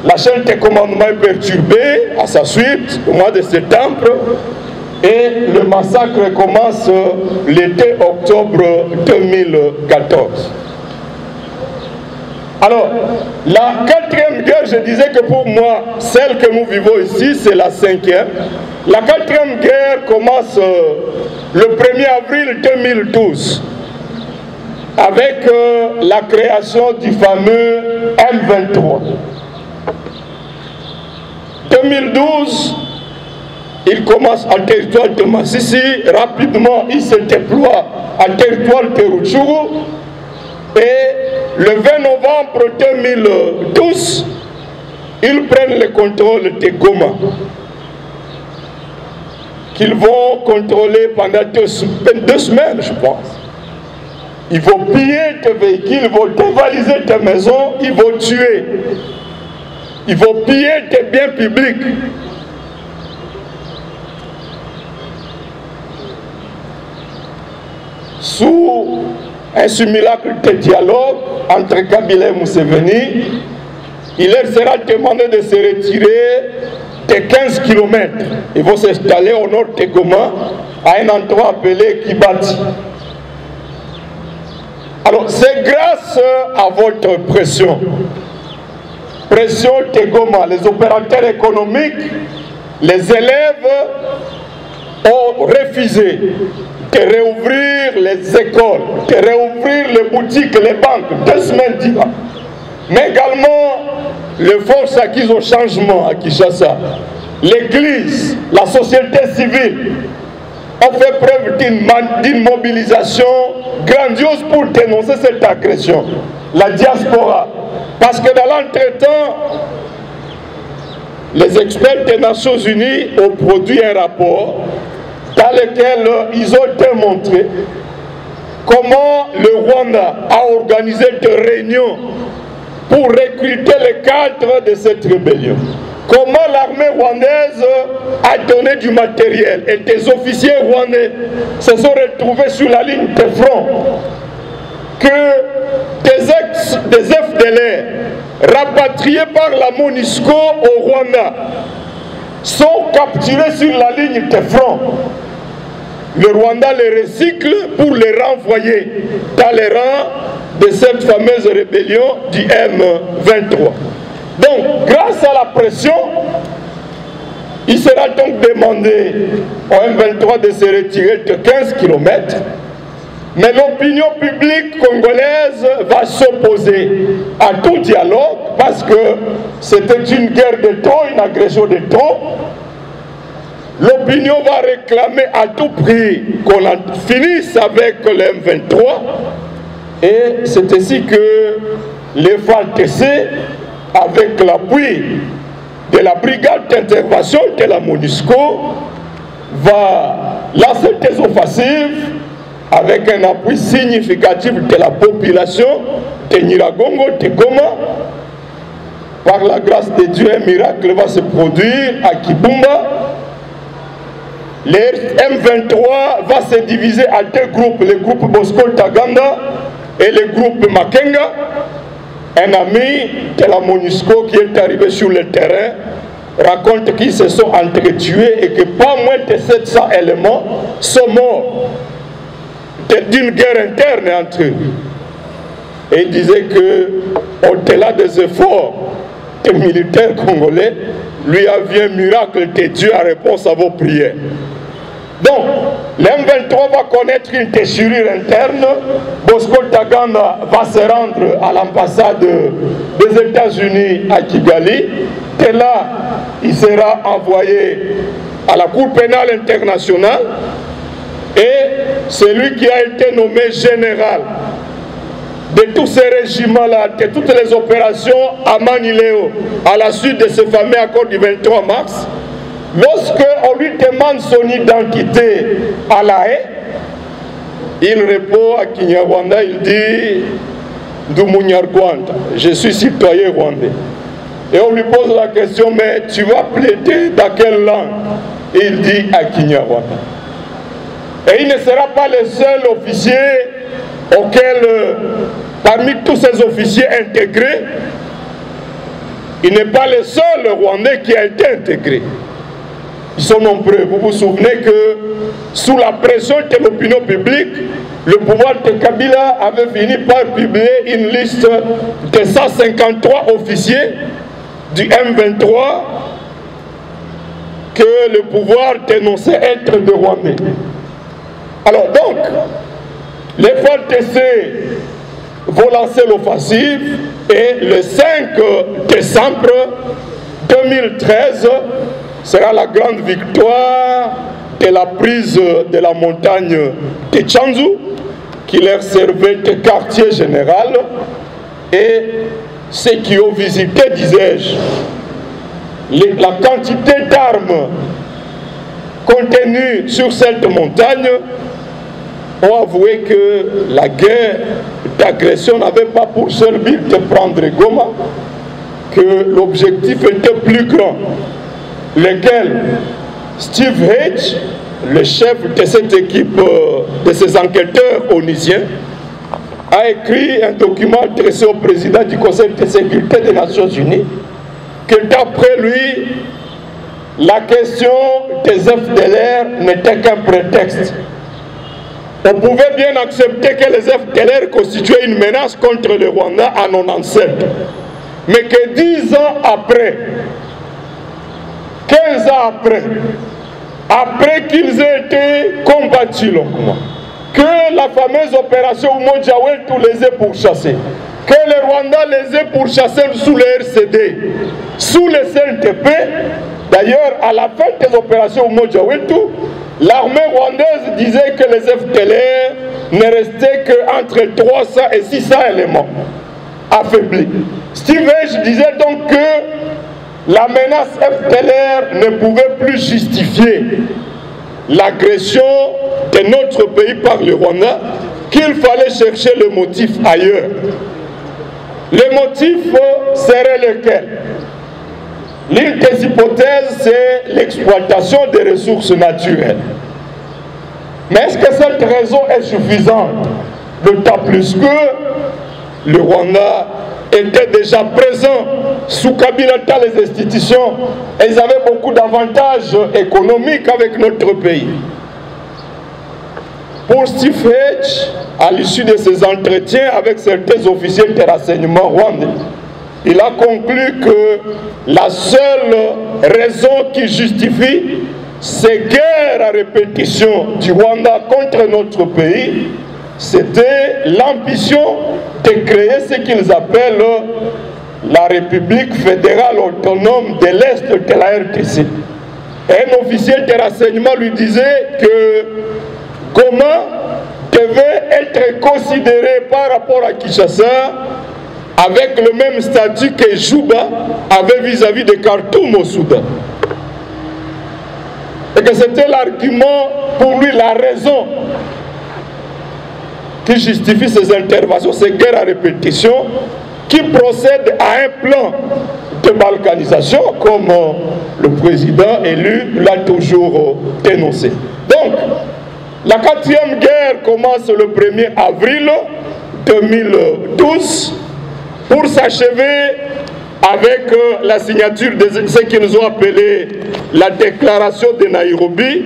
La chaîne de commandement est perturbée à sa suite au mois de septembre. Et le massacre commence l'été octobre 2014. Alors, la 4e guerre, je disais que pour moi, celle que nous vivons ici, c'est la 5e. La 4e guerre commence le 1er avril 2012 avec la création du fameux M23. 2012, il commence en territoire de Massissi, rapidement il se déploie en territoire de Rutshuru et le 20 novembre 2012, ils prennent le contrôle de Goma, qu'ils vont contrôler pendant 2 semaines, je pense. Ils vont piller tes véhicules, ils vont dévaliser tes maisons, ils vont tuer. Ils vont piller tes biens publics. Sous un simulacre de dialogue entre Kabila et Museveni, il leur sera demandé de se retirer de 15 km. Ils vont s'installer au nord de Goma, à un endroit appelé Kibati. Alors, c'est grâce à votre pression de Goma, les opérateurs économiques, les élèves ont refusé de réouvrir les écoles, de réouvrir les boutiques, les banques, 2 semaines d'hiver. Mais également, les forces acquises au changement à Kinshasa, l'Église, la société civile ont fait preuve d'une mobilisation grandiose pour dénoncer cette agression. La diaspora. Parce que dans l'entretemps, les experts des Nations Unies ont produit un rapport dans lequel ils ont démontré comment le Rwanda a organisé des réunions pour recruter les cadres de cette rébellion. Comment l'armée rwandaise a donné du matériel et des officiers rwandais se sont retrouvés sur la ligne de front. Que des FDLR rapatriés par la MONUSCO au Rwanda sont capturés sur la ligne de front. Le Rwanda les recycle pour les renvoyer dans les rangs de cette fameuse rébellion du M23. Donc, grâce à la pression, il sera donc demandé au M23 de se retirer de 15 km. Mais l'opinion publique congolaise va s'opposer à tout dialogue parce que c'était une guerre de trop, une agression de trop. L'opinion va réclamer à tout prix qu'on en finisse avec le M23. Et c'est ainsi que les FARDC, avec l'appui de la brigade d'intervention de la MONUSCO, va lancer des offensives avec un appui significatif de la population de Nyiragongo, de Goma. Par la grâce de Dieu, un miracle va se produire à Kibumba. Le M23 va se diviser en 2 groupes, le groupe Bosco Taganda et le groupe Makenga. Un ami de la MONUSCO qui est arrivé sur le terrain raconte qu'ils se sont entretués et que pas moins de 700 éléments sont morts d'une guerre interne entre eux. Et il disait que, au-delà des efforts des militaires congolais, lui a vu un miracle de Dieu en réponse à vos prières. Donc, l'M23 va connaître une déchirure interne. Bosco Taganda va se rendre à l'ambassade des États-Unis à Kigali. Et là, il sera envoyé à la Cour pénale internationale. Et celui qui a été nommé général de tous ces régiments-là, de toutes les opérations à Manileo, à la suite de ce fameux accord du 23 mars, lorsqu'on lui demande son identité à La Haye, il répond à Kinyarwanda, il dit « Ndumunyarwanda, je suis citoyen rwandais ». Et on lui pose la question « Mais tu vas plaider dans quelle langue ?» Il dit « à Kinyarwanda ». Et il ne sera pas le seul officier auquel, parmi tous ces officiers intégrés, il n'est pas le seul Rwandais qui a été intégré. ils sont nombreux. Vous vous souvenez que sous la pression de l'opinion publique, le pouvoir de Kabila avait fini par publier une liste de 153 officiers du M23 que le pouvoir dénonçait être de Rwandais. Alors donc, les FARDC vont lancer l'offensive et le 5 décembre 2013 sera la grande victoire de la prise de la montagne de Tchanzu qui leur servait de quartier général, et ceux qui ont visité, disais-je, la quantité d'armes contenues sur cette montagne ont avoué que la guerre d'agression n'avait pas pour seul but de prendre Goma, que l'objectif était plus grand, lequel Steve Hedge, le chef de cette équipe, de ces enquêteurs onisiens, a écrit un document adressé au président du Conseil de sécurité des Nations Unies, que d'après lui, la question des FDLR n'était qu'un prétexte. On pouvait bien accepter que les FDLR constituaient une menace contre le Rwanda en 1997, mais que 10 ans après, 15 ans après qu'ils aient été combattus longuement, que la fameuse opération Umoja Wetu les ait pourchassés, que le Rwanda les ait pourchassés sous le RCD, sous le CNTP. D'ailleurs, à la fin des opérations Umoja Wetu, l'armée rwandaise disait que les FDLR ne restaient qu'entre 300 et 600 éléments affaiblis. Steve Hedge disait donc que la menace FDLR ne pouvait plus justifier l'agression de notre pays par le Rwanda, qu'il fallait chercher le motif ailleurs. Le motif serait lequel? L'une des hypothèses, c'est l'exploitation des ressources naturelles. Mais est-ce que cette raison est suffisante? D'autant plus que le Rwanda était déjà présent sous Kabila dans les institutions et ils avaient beaucoup d'avantages économiques avec notre pays. Pour Steve Hedge, à l'issue de ses entretiens avec certains officiers de renseignement rwandais, il a conclu que la seule raison qui justifie ces guerres à répétition du Rwanda contre notre pays, c'était l'ambition de créer ce qu'ils appellent la République fédérale autonome de l'Est de la RDC. Un officier de renseignement lui disait que Goma devait être considéré par rapport à Kinshasa avec le même statut que Juba avait vis-à-vis de Khartoum au Soudan. Et que c'était l'argument, pour lui, la raison qui justifie ces interventions, ces guerres à répétition, qui procèdent à un plan de balkanisation, comme le président élu l'a toujours dénoncé. Donc, la 4e guerre commence le 1er avril 2012 pour s'achever avec la signature de ce qu'ils nous ont appelé la déclaration de Nairobi.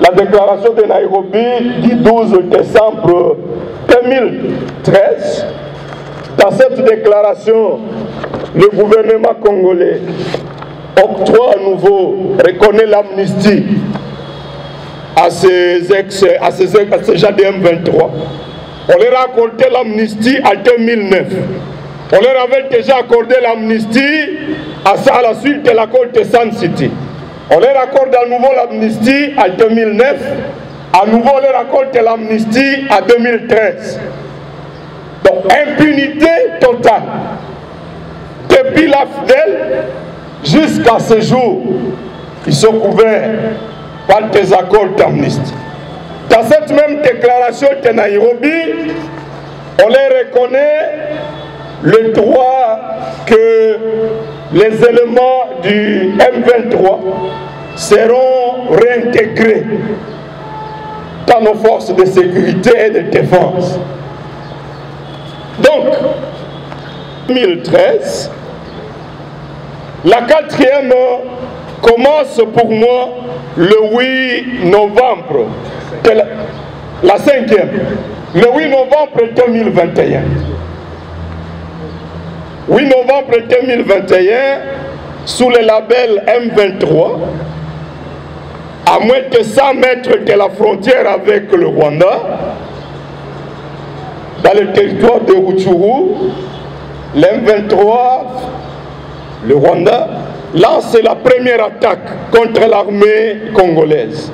La déclaration de Nairobi du 12 décembre 2013. Dans cette déclaration, le gouvernement congolais octroie à nouveau, reconnaît l'amnistie à ces gens de M23. On leur a accordé l'amnistie en 2009. On leur avait déjà accordé l'amnistie à la suite de l'accord de Sun City. On leur accorde à nouveau l'amnistie en 2009. À nouveau, on leur accorde l'amnistie en 2013. Donc, impunité totale. Depuis l'AFDEL jusqu'à ce jour, ils sont couverts par des accords d'amnistie. Dans cette même déclaration de Nairobi, on les reconnaît le droit que les éléments du M23 seront réintégrés dans nos forces de sécurité et de défense. Donc, 2013, La quatrième commence pour moi le 8 novembre. La cinquième, le 8 novembre 2021. 8 novembre 2021, sous le label M23, à moins de 100 mètres de la frontière avec le Rwanda, dans le territoire de Rutshuru, l'M23, le Rwanda, lance la première attaque contre l'armée congolaise.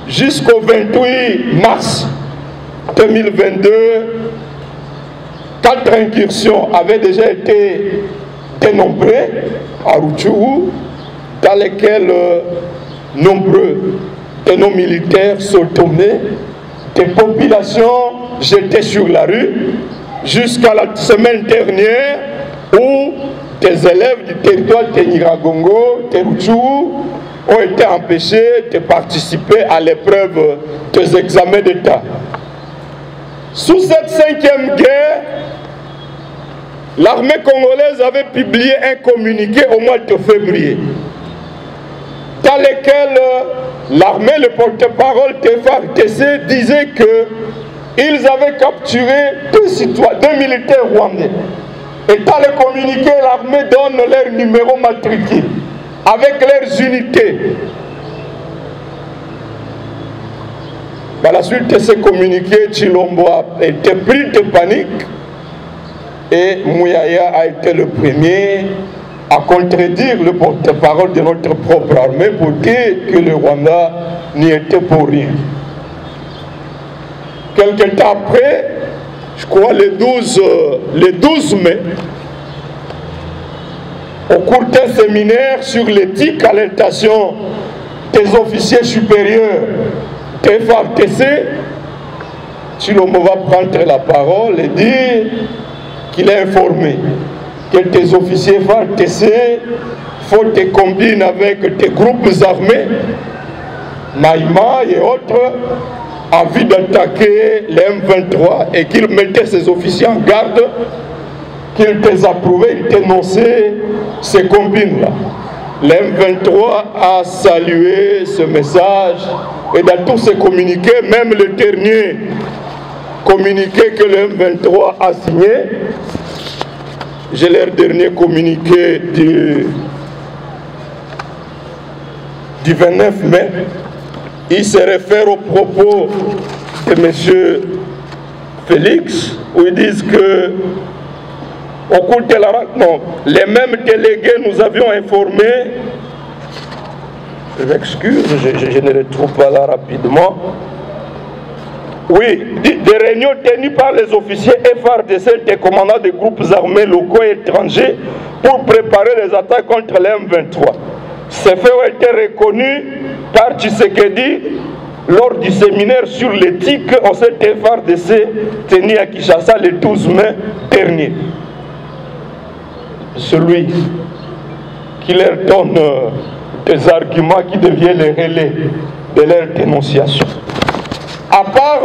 Jusqu'au 28 mars 2022, 4 incursions avaient déjà été dénombrées à Rutshuru, dans lesquelles nombreux de nos militaires sont tombés, des populations jetées sur la rue, jusqu'à la semaine dernière où des élèves du territoire de Nyiragongo, de Rutshuru, ont été empêchés de participer à l'épreuve des examens d'État. Sous cette 5e guerre, l'armée congolaise avait publié un communiqué au mois de février, dans lequel l'armée, le porte-parole de FARDC, disait qu'ils avaient capturé 2 militaires rwandais. Et dans le communiqué, l'armée donne leur numéro matricule, avec leurs unités. À la suite de ce communiqué, Tshilombo a été pris de panique et Mouyaya a été le premier à contredire le porte-parole de notre propre armée pour dire que le Rwanda n'y était pour rien. Quelque temps après, je crois le 12 mai, au cours d'un séminaire sur l'éthique à l'intention des officiers supérieurs de FARDC, Tshilombo va prendre la parole et dire qu'il est informé que des officiers FARDC font des combines avec des groupes armés, Maïma et autres, en vue d'attaquer les M23 et qu'il mettait ses officiers en garde, qu'il désapprouvait, il dénonçait ces combines-là. Le M23 a salué ce message et dans tous ces communiqués, même le dernier communiqué que le M23 a signé, j'ai leur dernier communiqué du 29 mai, il se réfère aux propos de M. Félix, où ils disent que au cours de la rencontre, les mêmes délégués nous avions informés, je m'excuse, je ne les trouve pas là rapidement, oui, des réunions tenues par les officiers FARDC des commandants des groupes armés locaux et étrangers pour préparer les attaques contre les M23. Ces faits ont été reconnus par Tshisekedi lors du séminaire sur l'éthique au FARDC tenu à Kinshasa le 12 mai dernier. Celui qui leur donne des arguments qui deviennent les relais de leur dénonciation. À part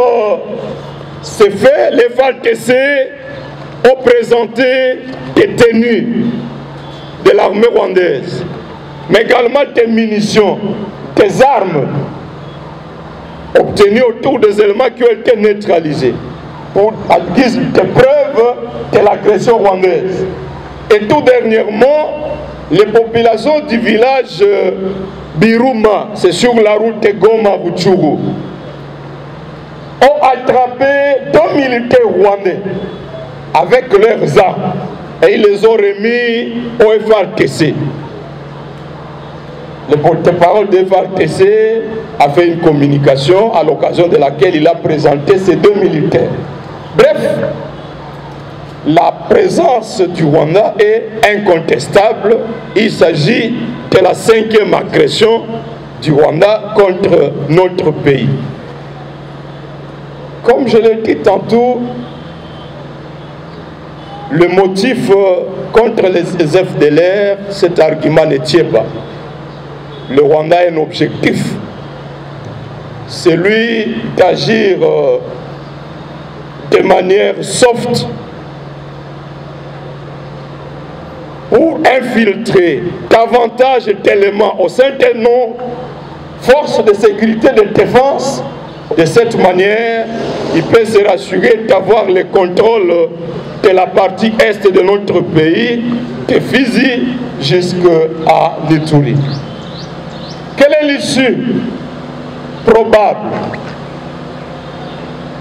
ces faits, les FARDC ont présenté des tenues de l'armée rwandaise, mais également des munitions, des armes obtenues autour des éléments qui ont été neutralisés pour guise de preuve de l'agression rwandaise. Et tout dernièrement, les populations du village Biruma, c'est sur la route de Goma-Rutshuru, ont attrapé 2 militaires rwandais avec leurs armes et ils les ont remis au FARDC. Le porte-parole de FARDC a fait une communication à l'occasion de laquelle il a présenté ces 2 militaires. Bref, la présence du Rwanda est incontestable. Il s'agit de la 5e agression du Rwanda contre notre pays. Comme je l'ai dit tantôt, le motif contre les FDLR, cet argument ne tient pas. Le Rwanda a un objectif, celui d'agir de manière soft pour infiltrer davantage d'éléments au sein de nos forces de sécurité et de défense. De cette manière, il peut se rassurer d'avoir le contrôle de la partie est de notre pays, de Fizi jusqu'à l'Ituri. Quelle est l'issue probable?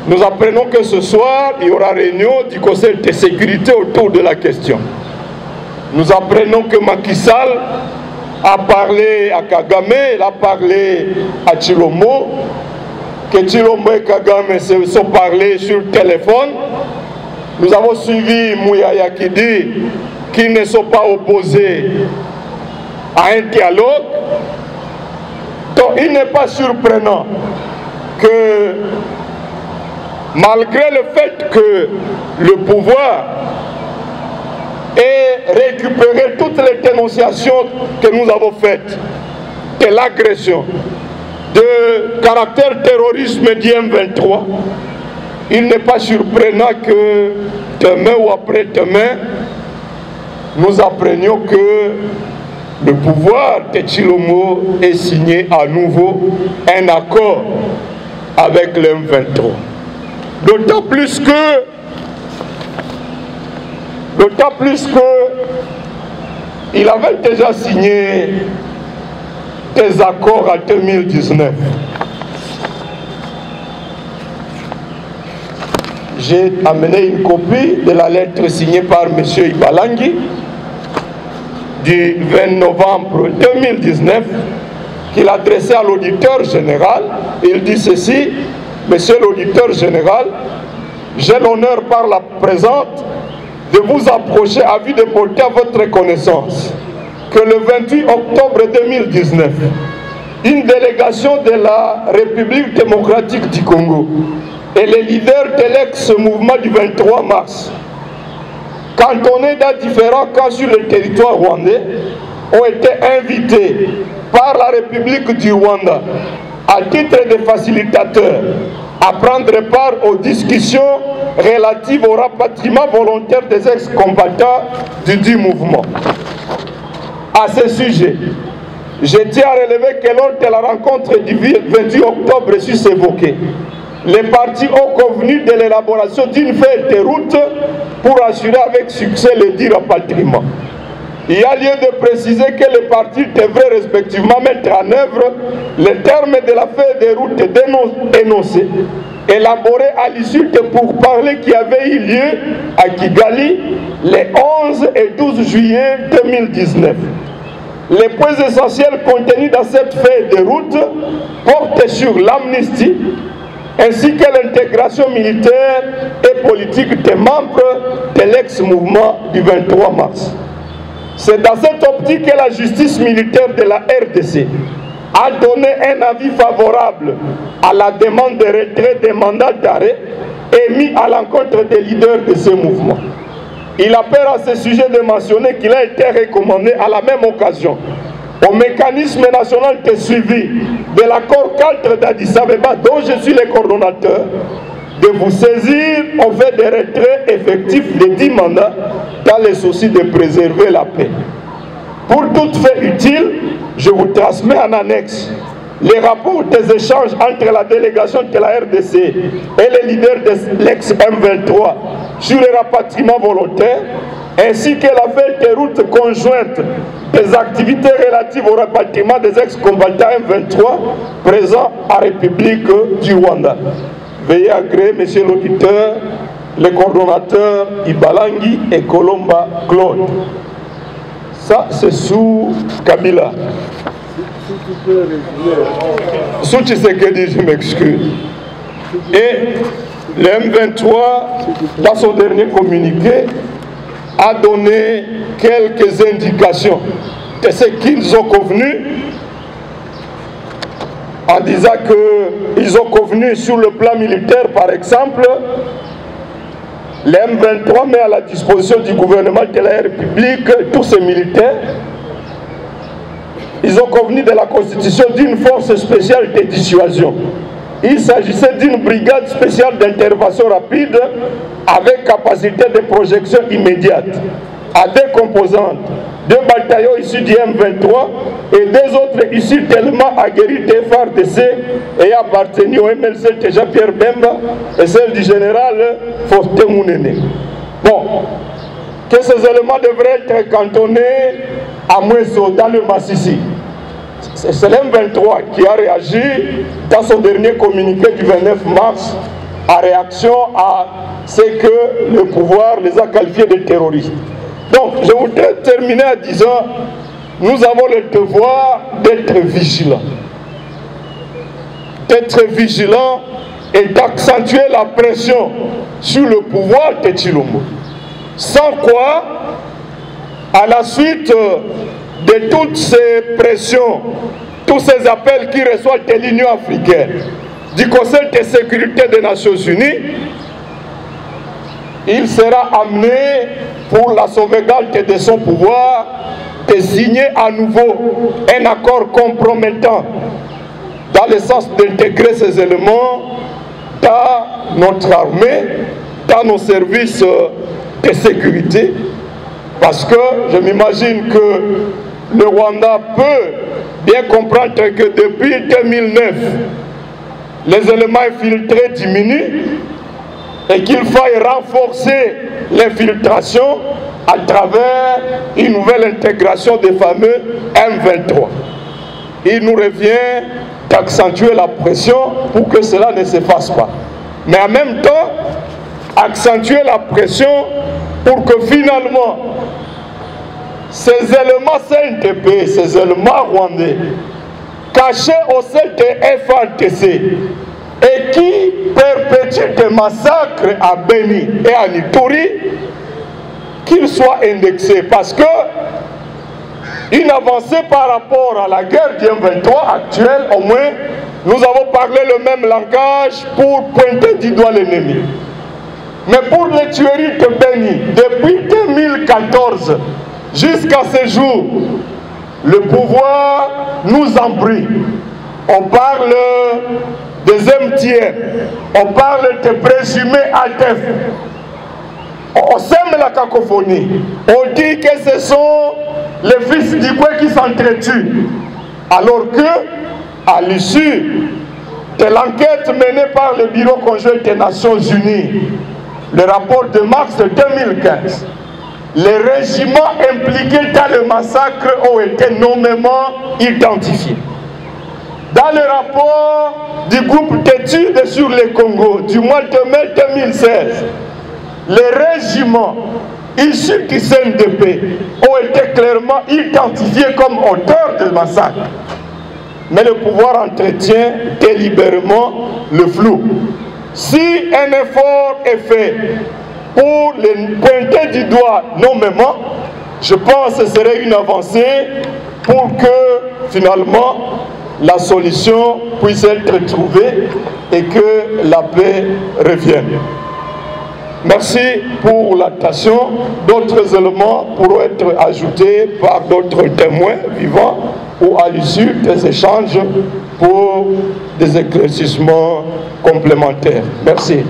Nous apprenons que ce soir, il y aura réunion du Conseil de sécurité autour de la question. Nous apprenons que Macky Sall a parlé à Kagame, il a parlé à Chilombo, que Chilombo et Kagame se sont parlé sur le téléphone. Nous avons suivi Mouyaya qui dit qu'ils ne sont pas opposés à un dialogue. Donc il n'est pas surprenant que malgré le fait que le pouvoir ait récupéré toutes les dénonciations que nous avons faites de l'agression, de caractère terrorisme du M23, il n'est pas surprenant que demain ou après-demain, nous apprenions que le pouvoir de Chilombo ait signé à nouveau un accord avec le M23. D'autant plus que il avait déjà signé des accords en 2019. J'ai amené une copie de la lettre signée par M. Ibalangi du 20 novembre 2019 qu'il adressait à l'auditeur général. Il dit ceci: Monsieur l'auditeur général, j'ai l'honneur par la présente de vous approcher à vue de porter à votre connaissance que le 28 octobre 2019, une délégation de la République démocratique du Congo et les leaders de l'ex-mouvement du 23 mars, cantonnés dans différents camps sur le territoire rwandais, ont été invités par la République du Rwanda à titre de facilitateur à prendre part aux discussions relatives au rapatriement volontaire des ex-combattants du mouvement. À ce sujet, je tiens à relever que lors de la rencontre du 28 octobre sus-évoquée, les partis ont convenu de l'élaboration d'une feuille de route pour assurer avec succès le dit rapatriement. Il y a lieu de préciser que les partis devraient respectivement mettre en œuvre les termes de la feuille de route énoncée, élaborée à l'issue de pourparlers qui avaient eu lieu à Kigali les 11 et 12 juillet 2019. Les points essentiels contenus dans cette feuille de route portent sur l'amnistie ainsi que l'intégration militaire et politique des membres de l'ex-mouvement du 23 mars. C'est dans cette optique que la justice militaire de la RDC a donné un avis favorable à la demande de retrait des mandats d'arrêt émis à l'encontre des leaders de ce mouvement. Il appelle à ce sujet de mentionner qu'il a été recommandé à la même occasion au mécanisme national de suivi de l'accord cadre d'Addis Abeba, dont je suis le coordonnateur, de vous saisir au fait des retraits effectifs des 10 mandats dans le souci de préserver la paix. Pour tout fait utile, je vous transmets en annexe les rapports des échanges entre la délégation de la RDC et les leaders de l'ex-M23 sur le rapatriement volontaire, ainsi que la feuille de route conjointe des activités relatives au rapatriement des ex-combattants M23 présents en République du Rwanda. Veuillez agréer, monsieur l'auditeur, les coordonnateurs Ibalangi et Kolomba Claude. Ça, c'est sous Kabila. Sous Tshisekedi, je m'excuse. Et le M23, dans son dernier communiqué, a donné quelques indications de ce qu'ils ont convenu, en disant qu'ils ont convenu sur le plan militaire, par exemple, le M23 met à la disposition du gouvernement de la République tous ses militaires. Ils ont convenu de la constitution d'une force spéciale de dissuasion. Il s'agissait d'une brigade spéciale d'intervention rapide avec capacité de projection immédiate. à 2 composantes, 2 bataillons issus du M23 et 2 autres issus tellement aguerris des FARDC et appartenus au MLC de Jean-Pierre Bemba et celle du général Fortin Mounene. Bon, que ces éléments devraient être cantonnés à Mouesso dans le Massissi. C'est l'M23 qui a réagi dans son dernier communiqué du 29 mars en réaction à ce que le pouvoir les a qualifiés de terroristes. Donc, je voudrais terminer en disant, nous avons le devoir d'être vigilants. D'être vigilants et d'accentuer la pression sur le pouvoir de Tshilombo. Sans quoi, à la suite de toutes ces pressions, tous ces appels qui reçoivent de l'Union africaine, du Conseil de sécurité des Nations Unies, il sera amené, pour la sauvegarde de son pouvoir, de signer à nouveau un accord compromettant dans le sens d'intégrer ces éléments dans notre armée, dans nos services de sécurité, parce que je m'imagine que le Rwanda peut bien comprendre que depuis 2009, les éléments infiltrés diminuent et qu'il faille renforcer l'infiltration à travers une nouvelle intégration des fameux M23. Il nous revient d'accentuer la pression pour que cela ne se fasse pas. Mais en même temps, accentuer la pression pour que finalement ces éléments CNTP, ces éléments rwandais, cachés au sein de FARDC et qui perpétuent des massacres à Beni et à Ituri, qu'ils soient indexés. Parce que une avancée par rapport à la guerre du M23 actuelle, au moins, nous avons parlé le même langage pour pointer du doigt l'ennemi. Mais pour les tueries de Beni, depuis 2014 jusqu'à ce jour, le pouvoir nous embrouille. On parle des MTN, on parle de présumés ATF. On sème la cacophonie. On dit que ce sont les fils d'Igwe qui s'entretuent. Alors que, à l'issue de l'enquête menée par le Bureau conjoint des Nations Unies, le rapport de mars 2015, les régiments impliqués dans le massacre ont été nommément identifiés. Dans le rapport du groupe d'études sur le Congo du mois de mai 2016, les régiments issus du CNDP ont été clairement identifiés comme auteurs de massacre. Mais le pouvoir entretient délibérément le flou. Si un effort est fait pour les pointer du doigt nommément, je pense que ce serait une avancée pour que finalement la solution puisse être trouvée et que la paix revienne. Merci pour l'attention. D'autres éléments pourront être ajoutés par d'autres témoins vivants ou à l'issue des échanges pour des éclaircissements complémentaires. Merci.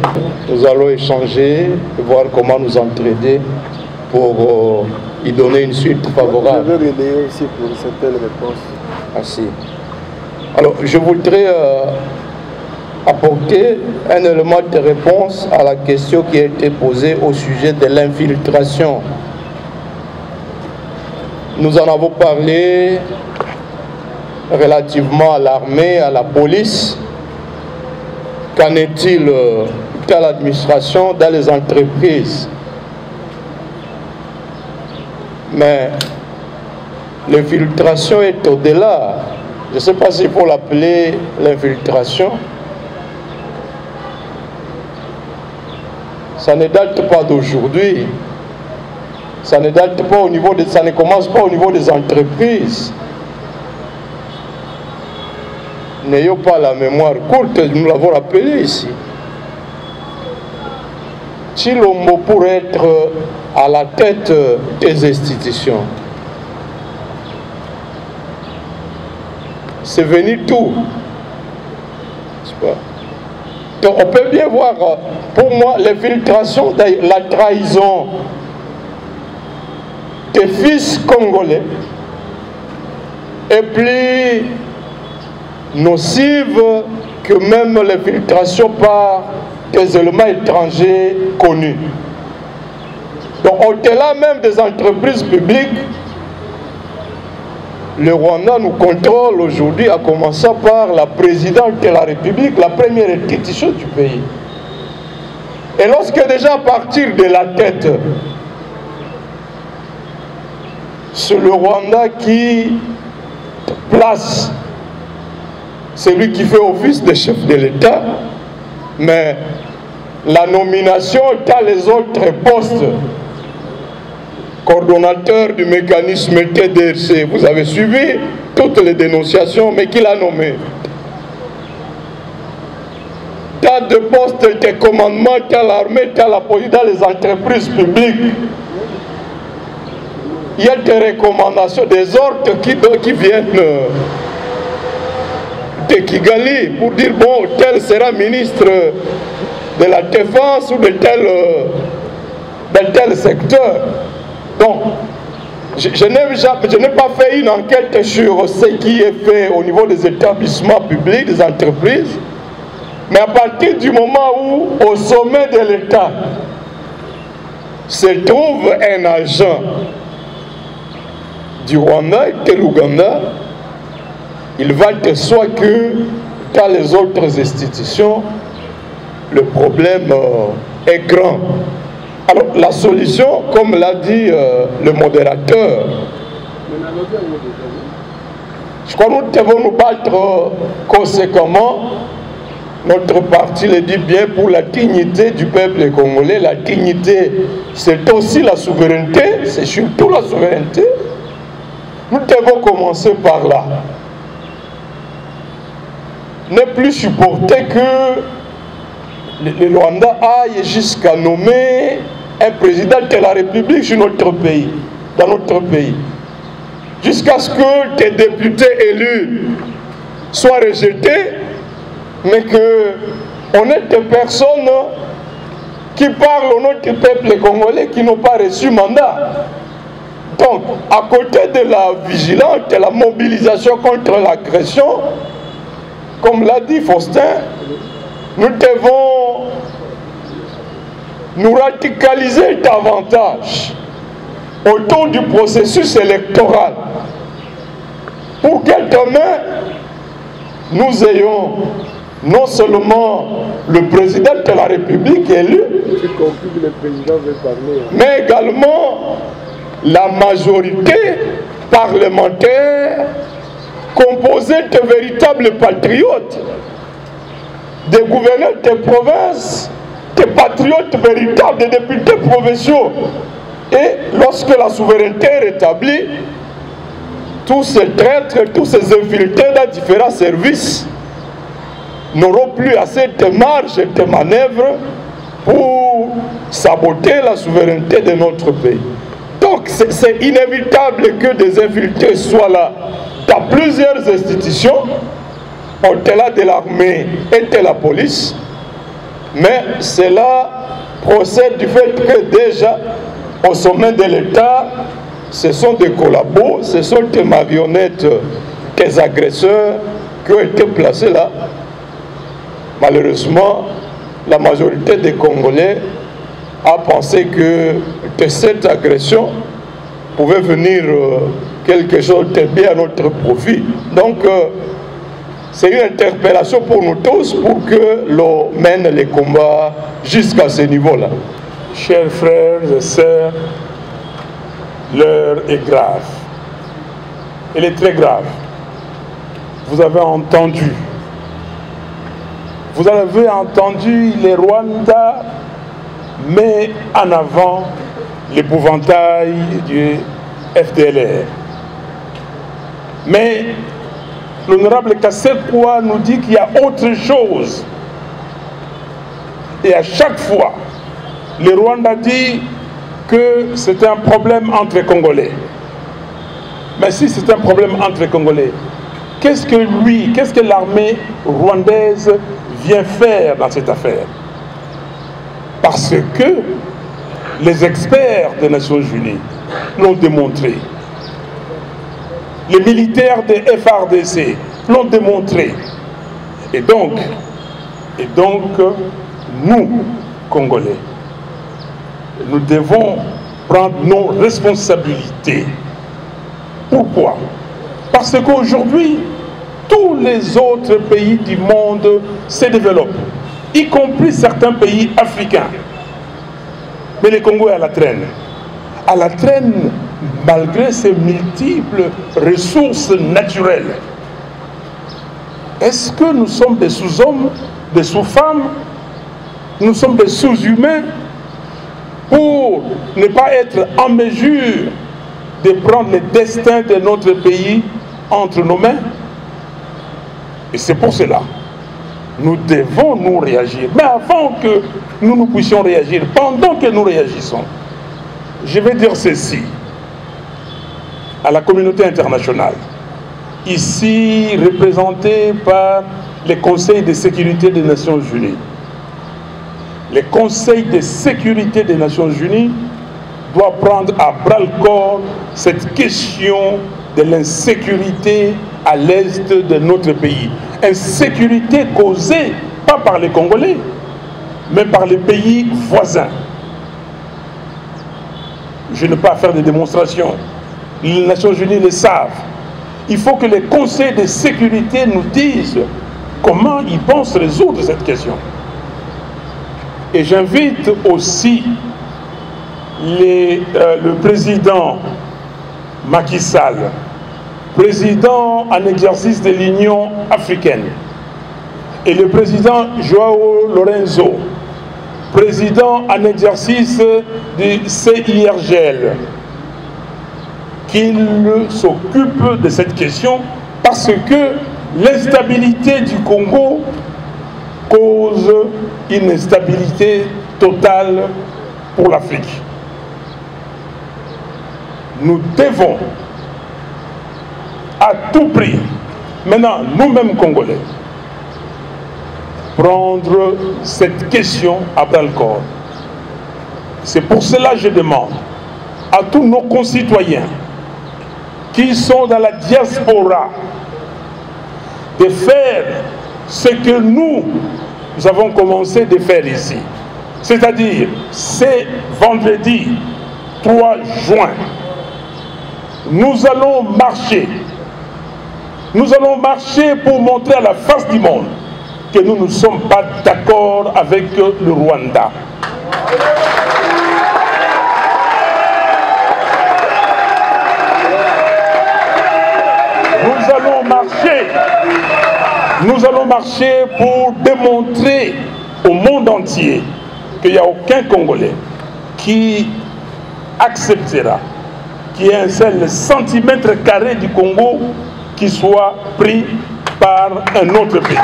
Nous allons échanger et voir comment nous entraider pour y donner une suite favorable. Je veux relayer aussi pour certaines réponses. Merci. Alors, je voudrais apporter un élément de réponse à la question qui a été posée au sujet de l'infiltration. Nous en avons parlé relativement à l'armée, à la police. Qu'en est-il dans l'administration, dans les entreprises? Mais l'infiltration est au-delà. Je ne sais pas s'il faut l'appeler l'infiltration. Ça ne date pas d'aujourd'hui. Ça ne date pas au niveau ça ne commence pas au niveau des entreprises. N'ayons pas la mémoire courte, nous l'avons rappelé ici. Tshilombo pour être à la tête des institutions. C'est venu tout. Donc on peut bien voir, pour moi, l'infiltration, la trahison des fils congolais est plus nocive que même l'infiltration par des éléments étrangers connus. Donc au-delà même des entreprises publiques, le Rwanda nous contrôle aujourd'hui, à commencer par la présidente de la République, la première institution du pays. Et lorsque déjà à partir de la tête, c'est le Rwanda qui place celui qui fait office de chef de l'État, mais la nomination dans les autres postes, coordonnateur du mécanisme TDRC, vous avez suivi toutes les dénonciations, mais qui l'a nommé? Dans de postes de commandement, dans l'armée, dans la police, dans les entreprises publiques, il y a des recommandations, des ordres qui viennent de Kigali pour dire, bon, tel sera ministre de la Défense ou de tel secteur. Donc, je n'ai pas fait une enquête sur ce qui est fait au niveau des établissements publics, des entreprises, mais à partir du moment où, au sommet de l'État, se trouve un agent du Rwanda et de l'Ouganda, il va de soi que dans les autres institutions, le problème est grand. Alors la solution, comme l'a dit le modérateur, je crois que nous devons nous battre conséquemment. Notre parti le dit bien, pour la dignité du peuple congolais. La dignité, c'est aussi la souveraineté, c'est surtout la souveraineté. Nous devons commencer par là. Ne plus supporter que le Rwanda aille jusqu'à nommer un président de la République sur notre pays, dans notre pays. Jusqu'à ce que des députés élus soient rejetés, mais qu'on ait des personnes qui parlent au nom du peuple congolais qui n'ont pas reçu mandat. Donc, à côté de la vigilance, de la mobilisation contre l'agression, comme l'a dit Faustin, nous devons nous radicaliser davantage autour du processus électoral pour que demain nous ayons non seulement le président de la République élu, mais également la majorité parlementaire composée de véritables patriotes, des gouverneurs de province, des patriotes véritables, des députés provinciaux. Et lorsque la souveraineté est rétablie, tous ces traîtres, tous ces infiltrés dans différents services n'auront plus assez de marge et de manœuvre pour saboter la souveraineté de notre pays. Donc c'est inévitable que des infiltrés soient là dans plusieurs institutions, au-delà de l'armée et de la police, mais cela procède du fait que déjà au sommet de l'État, ce sont des collabos, ce sont des marionnettes, des agresseurs qui ont été placés là. Malheureusement, la majorité des Congolais a pensé que de cette agression pouvait venir quelque chose de bien à notre profit. Donc, c'est une interpellation pour nous tous pour que l'on mène les combats jusqu'à ce niveau-là. Chers frères et sœurs, l'heure est grave. Elle est très grave. Vous avez entendu. Vous avez entendu les Rwandais met en avant l'épouvantail du FDLR. Mais l'honorable Kassekwa nous dit qu'il y a autre chose. Et à chaque fois, les Rwandais disent que c'est un problème entre les Congolais. Mais si c'est un problème entre les Congolais, qu'est-ce que l'armée rwandaise vient faire dans cette affaire? Parce que Les experts des Nations Unies l'ont démontré. Les militaires des FARDC l'ont démontré. Et donc, nous, Congolais, nous devons prendre nos responsabilités. Pourquoi? Parce qu'aujourd'hui, tous les autres pays du monde se développent, y compris certains pays africains. Mais le Congo est à la traîne. À la traîne, malgré ses multiples ressources naturelles. Est-ce que nous sommes des sous-hommes, des sous-femmes? Nous sommes des sous-humains pour ne pas être en mesure de prendre le destin de notre pays entre nos mains? Et c'est pour cela, nous devons nous réagir. Mais avant que nous puissions réagir, pendant que nous réagissons, je vais dire ceci à la communauté internationale, ici représentée par le Conseil de sécurité des Nations Unies. Le Conseil de sécurité des Nations Unies doit prendre à bras-le-corps cette question de l'insécurité à l'est de notre pays. Insécurité causée pas par les Congolais, mais par les pays voisins. Je n'ai pas à faire de démonstration. Les Nations Unies le savent. Il faut que le Conseil de sécurité nous dise comment ils pensent résoudre cette question. Et j'invite aussi le président Macky Sall, président en exercice de l'Union africaine, et le président Joao Lorenzo, président en exercice du CIRGL, qu'il s'occupe de cette question parce que l'instabilité du Congo cause une instabilité totale pour l'Afrique. Nous devons à tout prix, maintenant nous-mêmes Congolais, prendre cette question à bras-le-corps. C'est pour cela que je demande à tous nos concitoyens qui sont dans la diaspora de faire ce que nous avons commencé de faire ici. C'est-à-dire, c'est vendredi 3 juin, nous allons marcher. Nous allons marcher pour montrer à la face du monde que nous ne sommes pas d'accord avec le Rwanda. Nous allons marcher pour démontrer au monde entier qu'il n'y a aucun Congolais qui acceptera qu'il y ait un seul centimètre carré du Congo qui soit pris par un autre pays.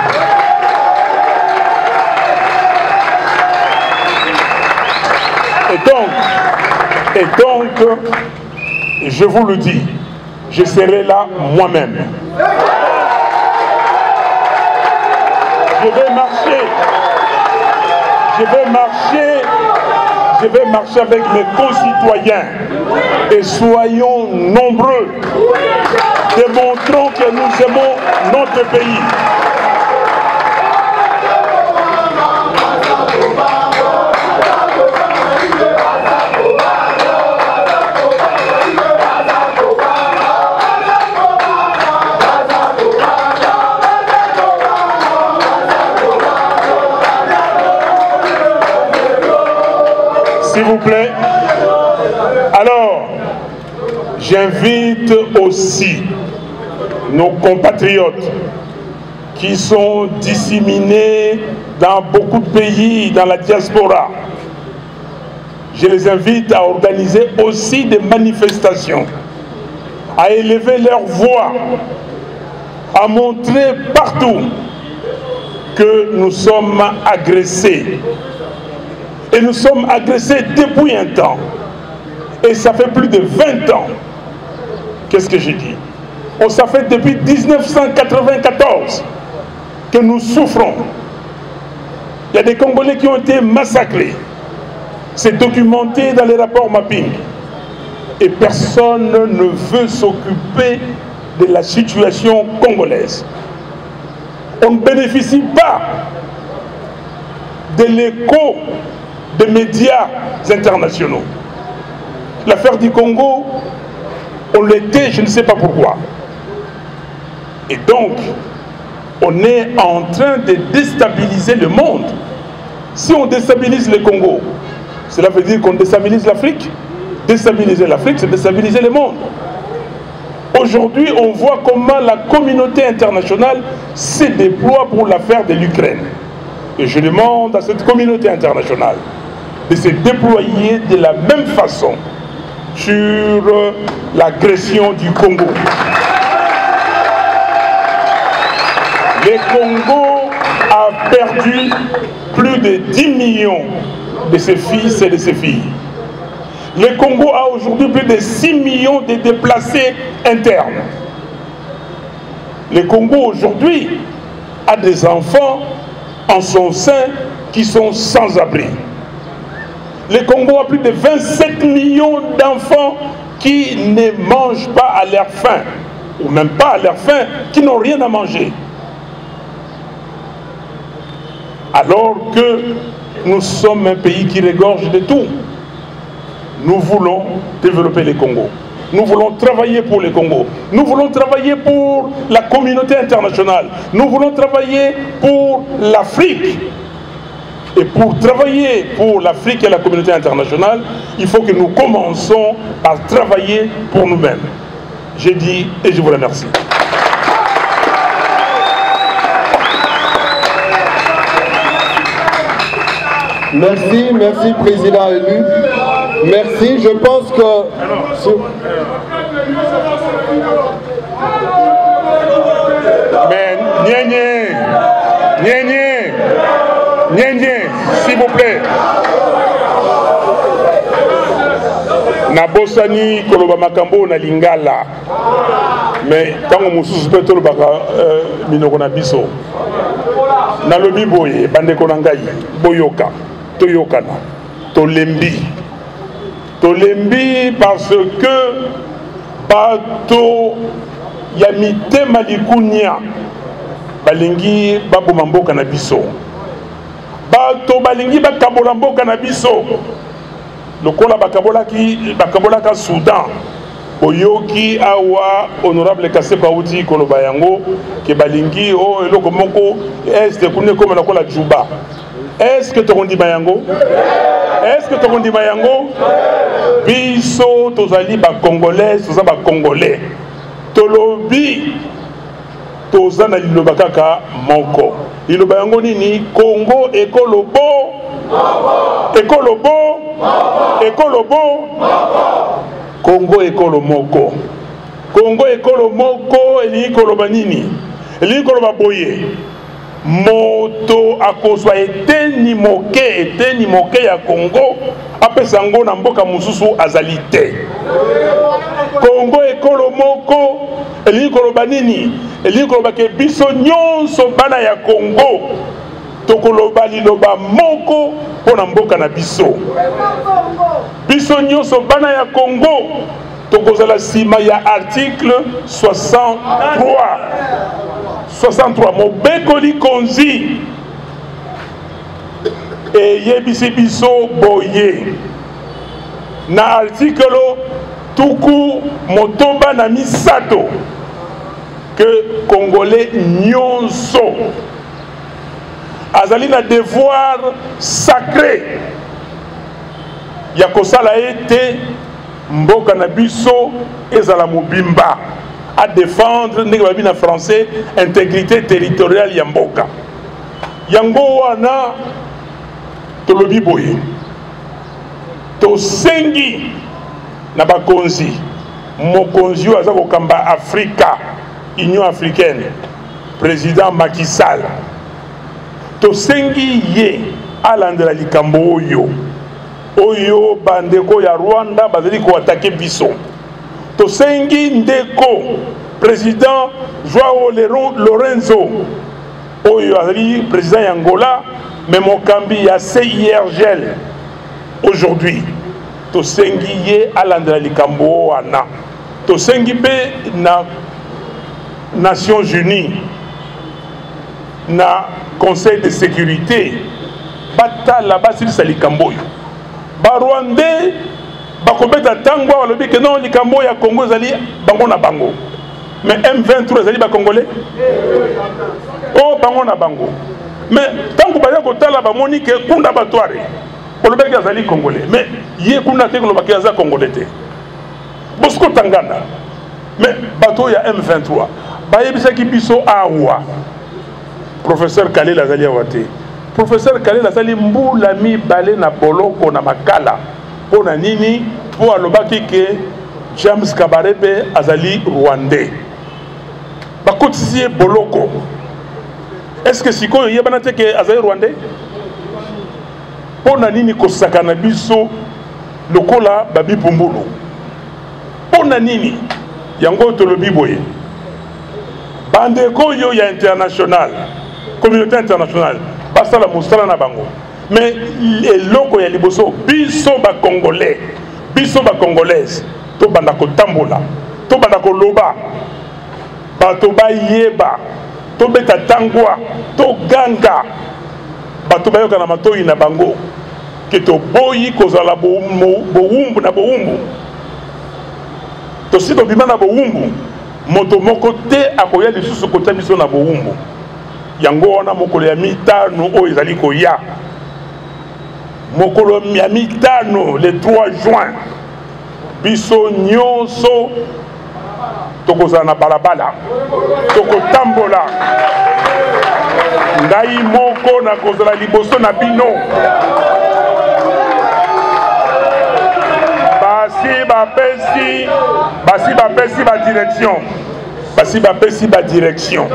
Et donc, je vous le dis, je serai là moi-même. Je vais marcher avec mes concitoyens et soyons nombreux. Démontrons que nous aimons notre pays. S'il vous plaît. Alors, j'invite aussi nos compatriotes qui sont disséminés dans beaucoup de pays, dans la diaspora. Je les invite à organiser aussi des manifestations, à élever leur voix, à montrer partout que nous sommes agressés. Et nous sommes agressés depuis un temps. Et ça fait plus de 20 ans. Qu'est-ce que j'ai dit? Oh, ça fait depuis 1994 que nous souffrons. Il y a des Congolais qui ont été massacrés. c'est documenté dans les rapports mapping. Et personne ne veut s'occuper de la situation congolaise. On ne bénéficie pas de l'écho des médias internationaux. L'affaire du Congo, on l'était, je ne sais pas pourquoi. Et donc, on est en train de déstabiliser le monde. Si on déstabilise le Congo, cela veut dire qu'on déstabilise l'Afrique. Déstabiliser l'Afrique, c'est déstabiliser le monde. Aujourd'hui, on voit comment la communauté internationale se déploie pour l'affaire de l'Ukraine. Et je demande à cette communauté internationale de se déployer de la même façon sur l'agression du Congo. Le Congo a perdu plus de 10 millions de ses fils et de ses filles. Le Congo a aujourd'hui plus de 6 millions de déplacés internes. Le Congo aujourd'hui a des enfants en son sein qui sont sans abri. Le Congo a plus de 27 millions d'enfants qui ne mangent pas à leur faim, ou même pas à leur faim, qui n'ont rien à manger. Alors que nous sommes un pays qui regorge de tout. Nous voulons développer le Congo. Nous voulons travailler pour le Congo. Nous voulons travailler pour la communauté internationale. Nous voulons travailler pour l'Afrique. Et pour travailler pour l'Afrique et la communauté internationale, il faut que nous commençons par travailler pour nous-mêmes. J'ai dit et je vous remercie. Merci, merci président élu. Merci, je pense que... Mais, s'il vous plaît. Nabosani koloba makambo na lingala. Mais tango mususu pe tolobaka minoko na biso. Nalobi boye bandeko na ngai boyoka toyokana tolembi. Tolembi parce que bato ya mitema likunya balingi baboma mboka na biso. Bato balingi bakabola mboka na biso. Lokola bakabolaka Soudan. Oyoki awa honorable Kaseko Awuti koloba yango ke balingi o eloko moko est kune koma lokola Juba. Est-ce que tokondi bayango? Est-ce que tokondi bayango? Biso tozali ba Congolais, toza ba Congolais. Tolobi toza na liloba kaka moko. Liloba yango nini? Congo ekolobo. Ekolobo. Ekolobo. Congo ekolo moko. Congo ekolo moko elingi koloba nini? Elingi koloba boye. Moto akozwa eteni moke ya Congo apesa ngo na mboka mususu azali te. Congo ekolo moko elingi koloba nini? Elingi koloba ke biso nyonso bana ya Congo tokoloba liloba moko pona mboka na biso. Biso nyonso bana ya Congo tokozala sima ya article 63 mobekoli konzi eyebisi biso boye na article tuku motoba na misato que Congolais nyonso azali na devoir sacré ya kosala ete mboka na biso ezala mobimba à défendre ndenge babi na français intégrité territoriale ya mboka yango wana tolobi boye tosengi na bakonzi mokonzi oyo aza kokamba Afrika Union africaine président Macky Sall tosengi ye alandela likambo oyo bandeko ya Rwanda bazali ko attaquer biso. Tosengi ndeko président Joao Lorenzo oyo azali président ya Angola mais mokambi ya CIRGL aujourd'hui tosengi ye alandela likambo wana tosengi mpe na Nations Unies na Conseil de sécurité batala basilisa likambo oyo barwandais bakobeta ntango balobi ke non likambo ya Congo ezali bango na bango mais M23 ezali bakongolais o bango na bango mais ntango baza kotala bamoni ke kunda batware olobeki azali congolais mais ye kuna te kolobaki aza congolais te Bosco Tangana mais bato ya M23 bayebisaki biso awa professeur Kalel azali awa te professeur Kalel azali mbula mibale na boloko na makala pona nini po alobaki ke James Kabarebe azali rwandais bakotisi ye boloko. Est-ce que sikoyo yebana te ke azali rwandais pona nini kosakana biso lokola babi pumbulu pona nini yango tolobi boye bandeko yo ya international communauté internationale basala mosala na bango mais eloko ya liboso biso ba congolais biso ba congolaise to banda kotambola to banda koloba bato bayeba to beta tangwa to ganga bato bayoka na matoyi na bango ke to boyi kozala bowumbu na bowumbu to si to bima na bowumbu moto moko te akoya lisusu kotia biso na bowumbu yango wana mokolo ya mitano oyo ezali koya mokolo ya mitano le 3 juin biso nyonso tokozala na balabala tokotambola ngai moko nakozala liboso na bino basi bapesi badirection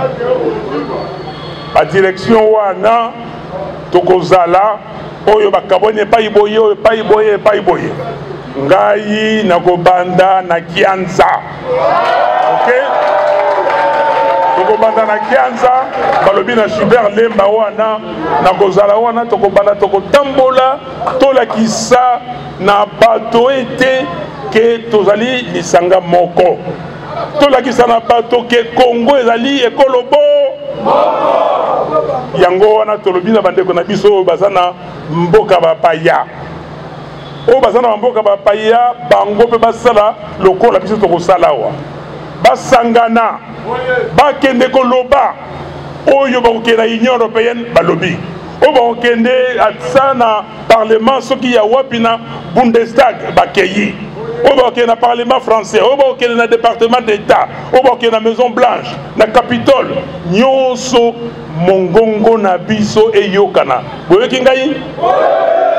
badirection wana tokozala oyo bakaboni epai boye oyo epai boye ngai nakobanda na Kianza okay? Tokobanda na Kianza balobi na Schubert Lemba wana nakozala wana tokobanda tokotambola tolakisa na bato ete ke tozali lisanga moko tolakisa na bato ke Congo ezali ekolobo yango wana tolobi na bandeko na biso bazana mboka bapaya o bazana mboka bapaya bango pe basala lokola biso tokosala wa basangana bakende koloba oyo bakokenda Union Européenne balobi o bakokende atsa na parlement soki ya wapi na Bundestag bakeyi o bakokende na parlement français o bakokende na département d'état o bakokende na Maison Blanche na Capitole nyonso mongongo na biso eyokana boyoki ngai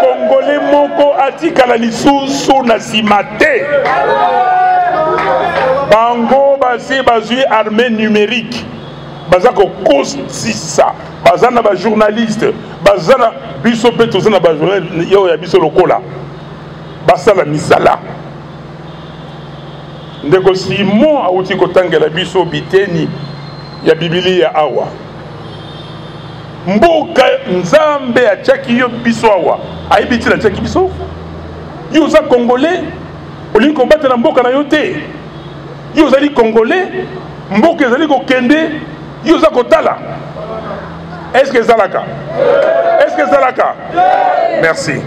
Congolais moko atikala lisusu na nsima te bango basi bazwi armée numérique baza kokosisa baza na bajournaliste baza na biso mpe toza na bajournaliste yo ya biso lokola basala misala ndeko Simon auti kotangela biso biteni ya Biblia awa mboka nzambe atiaki yo biso awa ayebiti na atiaki biso yo oza congolais olingi kobatela mboka na yo te yo ozali congolais mboka ezali kokende yo oza kotala est-ce que ezalaka merci